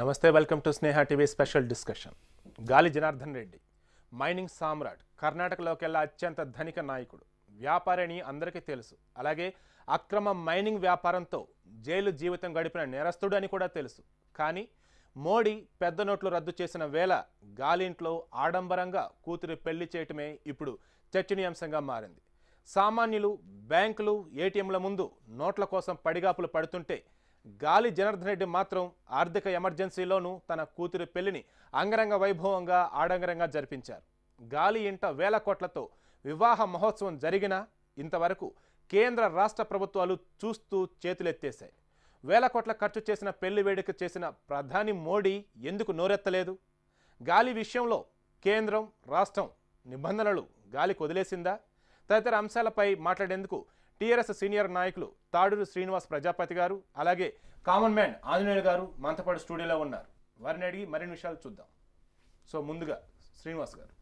నమస్తే, welcome to Sneha TV special discussion. గాలి Janardhan Reddy mining సామ్రాట్, కర్ణాటకలోకెల్లా అత్యంత ధనిక నాయకుడు, వ్యాపారి అని అందరికీ తెలుసు. అలాగే అక్రమ మైనింగ్ వ్యాపారంతో జైలు జీవితం గడిపిన నేరస్తుడు అని కూడా తెలుసు. కానీ మోడీ పెద్ద నోట్లు రద్దు చేసిన వేళ గాలి ఇంట్లో ఆడంబరంగా కూతురి పెళ్లి చేయటమే ఇప్పుడు చర్చనీయాంశంగా మారింది. సామాన్యులు బ్యాంకులు ఏటీఎంల ముందు నోట్ల కోసం పడిగాపులు పడుతుంటే గాలి జనార్దన్ రెడ్డి మాత్రం ఆర్థిక ఎమర్జెన్సీలోనూ తన కూతురి పెళ్లిని అంగరంగ వైభవంగా ఆడంగరంగా జరిపించారు. గాలి ఇంట వేల కోట్లతో వివాహ మహోత్సవం జరిగినా ఇంతవరకు కేంద్ర రాష్ట్ర ప్రభుత్వాలు చూస్తూ చేతులెత్తేశాయి. వేల కోట్ల ఖర్చు చేసిన పెళ్లి వేడుక చేసిన ప్రధాని మోడీ ఎందుకు నోరెత్తలేదు? గాలి విషయంలో కేంద్రం రాష్ట్రం నిబంధనలు గాలికి వదిలేసిందా? తదితర అంశాలపై మాట్లాడేందుకు టీఆర్ఎస్ సీనియర్ నాయకులు తాడూరు శ్రీనివాస్ ప్రజాపతి గారు, అలాగే కామన్ మ్యాన్ ఆంజనేయులు గారు మనతో పాటు స్టూడియోలో ఉన్నారు. వారిని అడిగి మరిన్ని విషయాలు చూద్దాం. సో ముందుగా శ్రీనివాస్ గారు,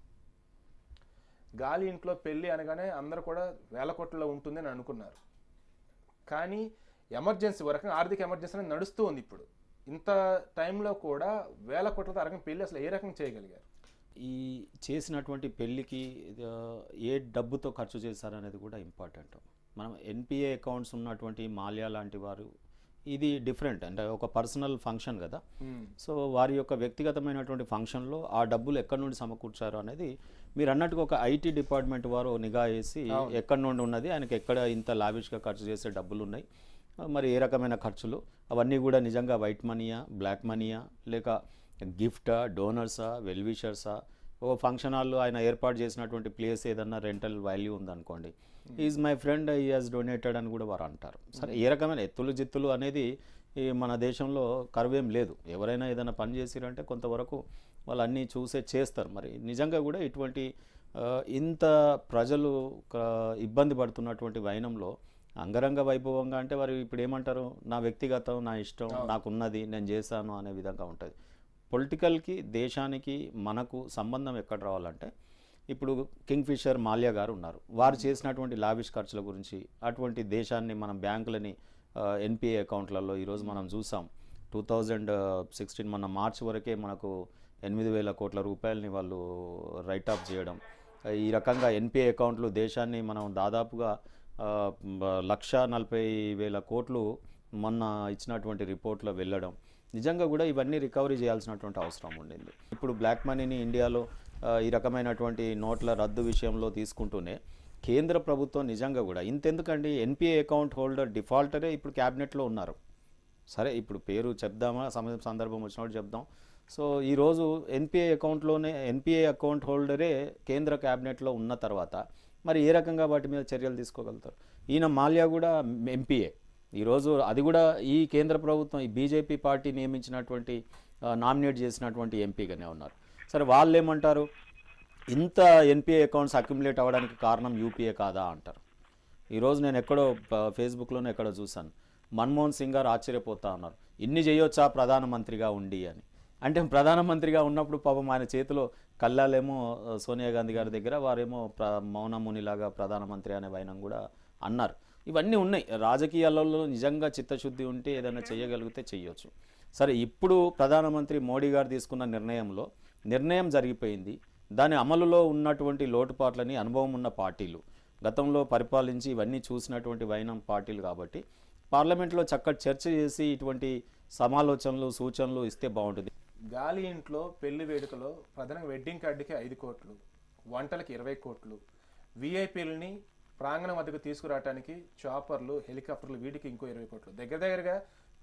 గాలి ఇంట్లో పెళ్ళి అనగానే అందరూ కూడా వేల కోట్లలో ఉంటుందని అనుకున్నారు. కానీ ఎమర్జెన్సీ, ఒక రకంగా ఆర్థిక ఎమర్జెన్సీ అనేది నడుస్తూ ఉంది. ఇప్పుడు ఇంత టైంలో కూడా వేల కోట్లతో రకం పెళ్ళి అసలు ఏ రకం చేయగలిగారు? ఈ చేసినటువంటి పెళ్ళికి ఏ డబ్బుతో ఖర్చు చేశారనేది కూడా ఇంపార్టెంట్. మనం ఎన్పిఏ అకౌంట్స్ ఉన్నటువంటి మాల్యా లాంటి వారు, ఇది డిఫరెంట్, అంటే ఒక పర్సనల్ ఫంక్షన్ కదా. సో వారి యొక్క వ్యక్తిగతమైనటువంటి ఫంక్షన్లో ఆ డబ్బులు ఎక్కడి నుండి సమకూర్చారు అనేది మీరు అన్నట్టుగా ఒక ఐటీ డిపార్ట్మెంట్ వారు నిఘా వేసి ఎక్కడి నుండి ఉన్నది, ఆయనకి ఎక్కడ ఇంత లావిష్గా ఖర్చు చేసే డబ్బులు ఉన్నాయి, మరి ఏ రకమైన ఖర్చులు, అవన్నీ కూడా నిజంగా వైట్ మనీయా, బ్లాక్ మనీయా, లేక గిఫ్టా, డోనర్సా, వెల్విషర్సా, ఓ ఫంక్షన్ హాల్లో ఆయన ఏర్పాటు చేసినటువంటి ప్లేస్ ఏదన్నా రెంటల్ వాల్యూ ఉందనుకోండి, ఈజ్ మై ఫ్రెండ్, ఈ హాజ్ డొనేటెడ్ అని కూడా వారు అంటారు. సరే, ఏ రకమైన ఎత్తులు జిత్తులు అనేది ఈ మన దేశంలో కరువేం లేదు. ఎవరైనా ఏదైనా పని చేసిరంటే కొంతవరకు వాళ్ళు అన్నీ చూసే చేస్తారు. మరి నిజంగా కూడా ఇటువంటి ఇంత ప్రజలు ఇబ్బంది పడుతున్నటువంటి వైనంలో అంగరంగ వైభవంగా అంటే వారు ఇప్పుడు ఏమంటారు, నా వ్యక్తిగతం, నా ఇష్టం, నాకున్నది నేను చేశాను అనే విధంగా ఉంటుంది. పొలిటికల్కి, దేశానికి మనకు సంబంధం ఎక్కడ రావాలంటే, ఇప్పుడు కింగ్ఫిషర్ మాల్యా గారు ఉన్నారు, వారు చేసినటువంటి లావిష్ ఖర్చుల గురించి, అటువంటి దేశాన్ని మనం బ్యాంకులని ఎన్పిఏ అకౌంట్లలో ఈరోజు మనం చూసాం. 2016 మన మార్చి వరకే మనకు 8,000 కోట్ల రూపాయలని వాళ్ళు రైట్ ఆఫ్ చేయడం. ఈ రకంగా ఎన్పిఏ అకౌంట్లు దేశాన్ని మనం దాదాపుగా 1,40,000 కోట్లు మొన్న ఇచ్చినటువంటి రిపోర్ట్లో వెళ్ళడం. నిజంగా కూడా ఇవన్నీ రికవరీ చేయాల్సినటువంటి అవసరం ఉండింది. ఇప్పుడు బ్లాక్ మనీని ఇండియాలో ఈ రకమైనటువంటి నోట్ల రద్దు విషయంలో తీసుకుంటూనే కేంద్ర ప్రభుత్వం నిజంగా కూడా ఇంతెందుకండి, ఎన్పిఏ అకౌంట్ హోల్డర్ డిఫాల్టరే ఇప్పుడు క్యాబినెట్లో ఉన్నారు. సరే, ఇప్పుడు పేరు చెప్దామా, సందర్భం వచ్చినప్పుడు చెప్దాం. సో ఈరోజు ఎన్పిఏ అకౌంట్ హోల్డరే కేంద్ర క్యాబినెట్లో ఉన్న తర్వాత మరి ఏ రకంగా వాటి మీద చర్యలు తీసుకోగలుగుతారు? ఈయన మాల్యా కూడా ఎంపీఏ. ఈరోజు అది కూడా ఈ కేంద్ర ప్రభుత్వం, ఈ బీజేపీ పార్టీ నియమించినటువంటి నామినేట్ చేసినటువంటి ఎంపీగానే ఉన్నారు. సరే, వాళ్ళు ఏమంటారు, ఇంత ఎన్పిఏ అకౌంట్స్ అక్యుములేట్ అవ్వడానికి కారణం యూపీఏ కాదా అంటారు. ఈరోజు నేను ఎక్కడో ఫేస్బుక్లోనే ఎక్కడో చూశాను, మన్మోహన్ సింగ్ గారు ఆశ్చర్యపోతా ఉన్నారు, ఇన్ని చేయొచ్చా ప్రధానమంత్రిగా ఉండి అని. అంటే ప్రధానమంత్రిగా ఉన్నప్పుడు పాపం ఆయన చేతిలో కళ్ళాలేమో సోనియా గాంధీ గారి దగ్గర, వారేమో మౌనమునిలాగా ప్రధానమంత్రి అనే వైనం కూడా అన్నారు. ఇవన్నీ ఉన్నాయి. రాజకీయాలలో నిజంగా చిత్తశుద్ధి ఉంటే ఏదైనా చేయగలిగితే చేయొచ్చు. సరే, ఇప్పుడు ప్రధానమంత్రి మోడీ గారు తీసుకున్న నిర్ణయం జరిగిపోయింది. దాని అమలులో ఉన్నటువంటి లోటుపాట్లని అనుభవం ఉన్న పార్టీలు, గతంలో పరిపాలించి ఇవన్నీ చూసినటువంటి వైనం పార్టీలు కాబట్టి పార్లమెంట్లో చక్కటి చర్చ చేసి ఇటువంటి సమాలోచనలు, సూచనలు ఇస్తే బాగుంటుంది. గాలి ఇంట్లో పెళ్లి వేడుకలో ప్రధానంగా వెడ్డింగ్ కార్డుకి 5 కోట్లు, వంటలకి 20 కోట్లు, విఐపీలని ప్రాంగణం వద్దకు తీసుకురావడానికి చాపర్లు, హెలికాప్టర్లు, వీటికి ఇంకో 20 కోట్లు, దగ్గరగా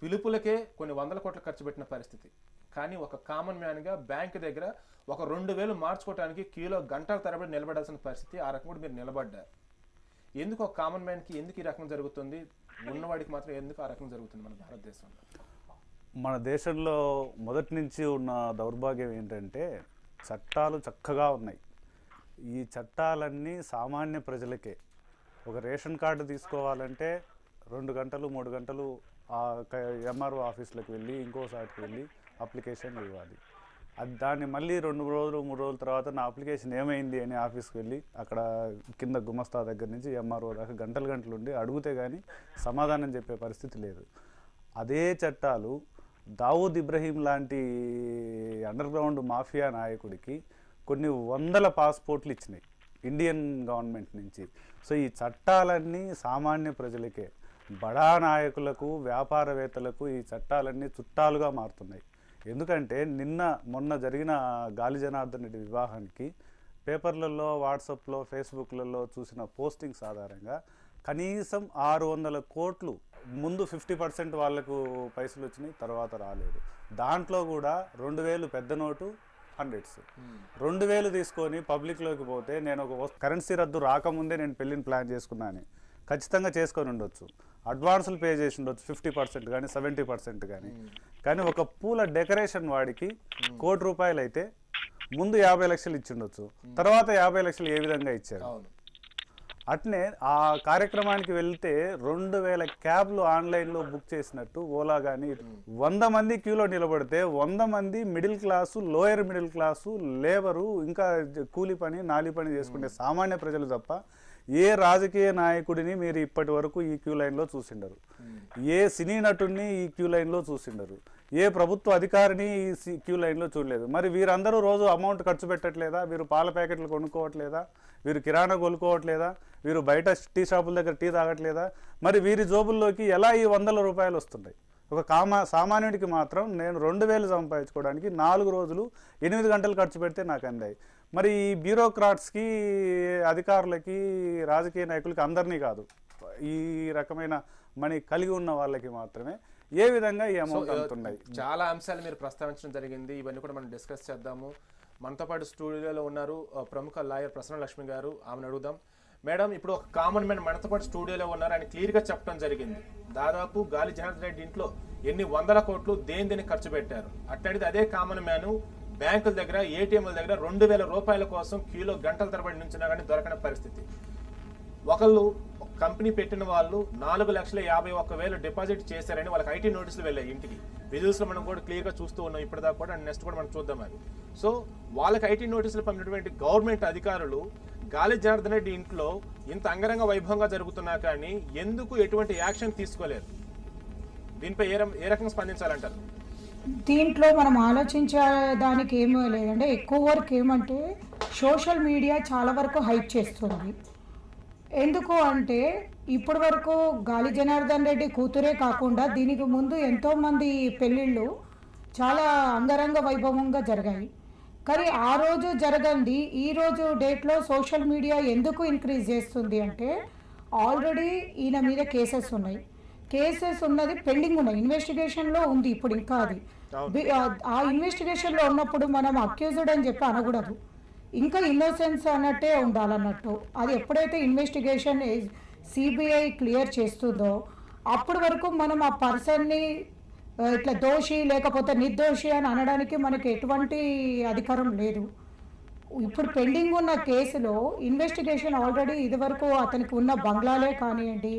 పిలుపులకే కొన్ని 100 కోట్లు ఖర్చు పెట్టిన పరిస్థితి. కానీ ఒక కామన్ మ్యాన్గా బ్యాంక్ దగ్గర ఒక 2,000 మార్చుకోవడానికి గంటల తరబడి నిలబడాల్సిన పరిస్థితి. ఆ రకం కూడా మీరు నిలబడ్డారు. ఎందుకు ఒక కామన్ మ్యాన్కి ఎందుకు ఈ రకం జరుగుతుంది, ఉన్నవాడికి మాత్రం ఎందుకు ఆ రకం జరుగుతుంది మన భారతదేశంలో? మన దేశంలో మొదటి నుంచి ఉన్న దౌర్భాగ్యం ఏంటంటే, చట్టాలు చక్కగా ఉన్నాయి. ఈ చట్టాలన్నీ సామాన్య ప్రజలకే. ఒక రేషన్ కార్డు తీసుకోవాలంటే 2 గంటలు 3 గంటలు ఎంఆర్ఓ ఆఫీస్లోకి వెళ్ళి ఇంకోసారికి వెళ్ళి అప్లికేషన్ ఇవ్వాలి. దాన్ని మళ్ళీ 2 రోజులు 3 రోజుల తర్వాత నా అప్లికేషన్ ఏమైంది అని ఆఫీస్కి వెళ్ళి అక్కడ కింద గుమస్తా దగ్గర నుంచి ఎంఆర్ఓ దాకా గంటలు ఉండి అడిగితే కానీ సమాధానం చెప్పే పరిస్థితి లేదు. అదే చట్టాలు దావూద్ ఇబ్రహీం లాంటి అండర్ గ్రౌండ్ మాఫియా నాయకుడికి కొన్ని వందల పాస్పోర్ట్లు ఇచ్చినాయి ఇండియన్ గవర్నమెంట్ నుంచి. సో ఈ చట్టాలన్నీ సామాన్య ప్రజలకే, బడా నాయకులకు, వ్యాపారవేత్తలకు ఈ చట్టాలన్నీ చుట్టాలుగా మారుతున్నాయి. ఎందుకంటే మొన్న జరిగిన గాలి జనార్దన్ రెడ్డి వివాహానికి పేపర్లలో, వాట్సాప్లో, ఫేస్బుక్లలో చూసిన పోస్టింగ్స్ ఆధారంగా కనీసం 600 కోట్లు ముందు 50% వాళ్ళకు పైసలు వచ్చినాయి, తర్వాత రాలేదు. దాంట్లో కూడా 2000 పెద్ద నోటు, 100s 2000 తీసుకొని పబ్లిక్లోకి పోతే నేను ఒక కరెన్సీ రద్దు రాకముందే నేను పెళ్ళిని ప్లాన్ చేసుకున్నాను, ఖచ్చితంగా చేసుకొని ఉండొచ్చు, అడ్వాన్సులు పే చేసి ఉండొచ్చు 50% కానీ 70% కానీ ఒక పూల డెకరేషన్ వాడికి ₹1,00,00,000 అయితే ముందు 50 లక్షలు ఇచ్చి ఉండొచ్చు, తర్వాత 50 లక్షలు ఏ విధంగా ఇచ్చారు. అట్నే ఆ కార్యక్రమానికి వెళ్తే 2000 క్యాబ్లు ఆన్లైన్లో బుక్ చేసినట్టు ఓలా కానీ 100 మంది క్యూలో నిలబడితే 100 మంది middle class, lower middle class, labour, ఇంకా కూలి పని, నాలి పని చేసుకునే సామాన్య ప్రజలు తప్ప ఏ రాజకీయ నాయకుడిని మీరు ఇప్పటి వరకు ఈ క్యూ లైన్లో చూసిండరు, ఏ సినీ నటుడిని ఈ క్యూ లైన్లో చూసిండరు, ఏ ప్రభుత్వ అధికారిని ఈ క్యూ లైన్లో చూడలేదు. మరి వీరందరూ రోజు అమౌంట్ ఖర్చు పెట్టట్లేదా? వీరు పాల ప్యాకెట్లు కొనుక్కోవట్లేదా? వీరు కిరాణా కొనుక్కోవట్లేదా? వీరు బయట టీ షాపుల దగ్గర టీ తాగట్లేదా? మరి వీరి జోబుల్లోకి ఎలా ఈ ₹100 వస్తున్నాయి? ఒక సామాన్యుడికి మాత్రం నేను 2000 సంపాదించుకోవడానికి 4 రోజులు 8 గంటలు ఖర్చు పెడితే నాకు అందాయి. మరి ఈ బ్యూరోక్రాట్స్కి, అధికారులకి, రాజకీయ నాయకులకి, అందరినీ కాదు, ఈ రకమైన మనీ కలిగి ఉన్న వాళ్ళకి మాత్రమే ఏ విధంగా ఈ అమౌంట్ అందుతున్నాయి. చాలా అంశాలు మీరు ప్రస్తావించడం జరిగింది, ఇవన్నీ కూడా మనం డిస్కస్ చేద్దాము. మనతో పాటు స్టూడియోలో ఉన్నారు ప్రముఖ లాయర్ ప్రసన్న లక్ష్మి గారు, ఆమెను అడుగుదాం. మేడం, ఇప్పుడు ఒక కామన్ మ్యాన్ మనతో పాటు స్టూడియోలో ఉన్నారు, ఆయన క్లియర్గా చెప్పడం జరిగింది దాదాపు గాలి జనార్దన్ రెడ్డి ఇంట్లో ఎన్ని 100 కోట్లు దేని ఖర్చు పెట్టారు. అట్లాంటిది అదే కామన్ మ్యాన్ బ్యాంకుల దగ్గర, ఏటీఎంల దగ్గర ₹2000 కోసం క్యూలో గంటల తరబడి నుంచినా కానీ దొరకని పరిస్థితి. ఒకళ్ళు కంపెనీ పెట్టిన వాళ్ళు 4,51,000 డిపాజిట్ చేశారని వాళ్ళకి ఐటీ నోటీసులు వెళ్ళాయి ఇంటికి. విజువల్స్లో మనం కూడా క్లియర్గా చూస్తూ ఉన్నాం ఇప్పటిదాకా కూడా, నెక్స్ట్ కూడా మనం చూద్దాం అది. సో వాళ్ళకి ఐటీ నోటీసులు పంపినటువంటి గవర్నమెంట్ అధికారులు గాలి జనార్దన్ రెడ్డి ఇంట్లో ఇంత అంగరంగ వైభవంగా జరుగుతున్నా కానీ ఎందుకు ఎటువంటి యాక్షన్ తీసుకోలేరు? దీనిపై ఏ రకంగా స్పందించాలంటారు? దీంట్లో మనం ఆలోచించడానికి ఏమీ లేదంటే, ఎక్కువ వరకు ఏమంటే సోషల్ మీడియా చాలా వరకు హైప్ చేస్తుంది. ఎందుకు అంటే ఇప్పటి వరకు గాలి జనార్దన్ రెడ్డి కూతురే కాకుండా దీనికి ముందు ఎంతోమంది పెళ్ళిళ్ళు చాలా అంగరంగ వైభవంగా జరిగాయి. కానీ ఆ రోజు జరగంది ఈ రోజు డేట్లో సోషల్ మీడియా ఎందుకు ఇంక్రీజ్ చేస్తుంది అంటే, ఆల్రెడీ ఈయన మీద కేసెస్ ఉన్నాయి, కేసెస్ ఉన్నది పెండింగ్ ఉన్నాయి, ఇన్వెస్టిగేషన్లో ఉంది ఇప్పుడు ఇంకా. అది ఆ ఇన్వెస్టిగేషన్లో ఉన్నప్పుడు మనం అక్యూజ్డ్ అని చెప్పి అనకూడదు, ఇంకా ఇన్నోసెన్స్ అన్నట్టే ఉండాలన్నట్టు. అది ఎప్పుడైతే ఇన్వెస్టిగేషన్ సిబిఐ క్లియర్ చేస్తుందో అప్పటి వరకు మనం ఆ పర్సన్ని ఇట్లా దోషి లేకపోతే నిర్దోషి అని అనడానికి మనకి ఎటువంటి అధికారం లేదు. ఇప్పుడు పెండింగ్ ఉన్న కేసులో ఇన్వెస్టిగేషన్ ఆల్రెడీ ఇదివరకు అతనికి ఉన్న బంగ్లాలే కానివ్వండి,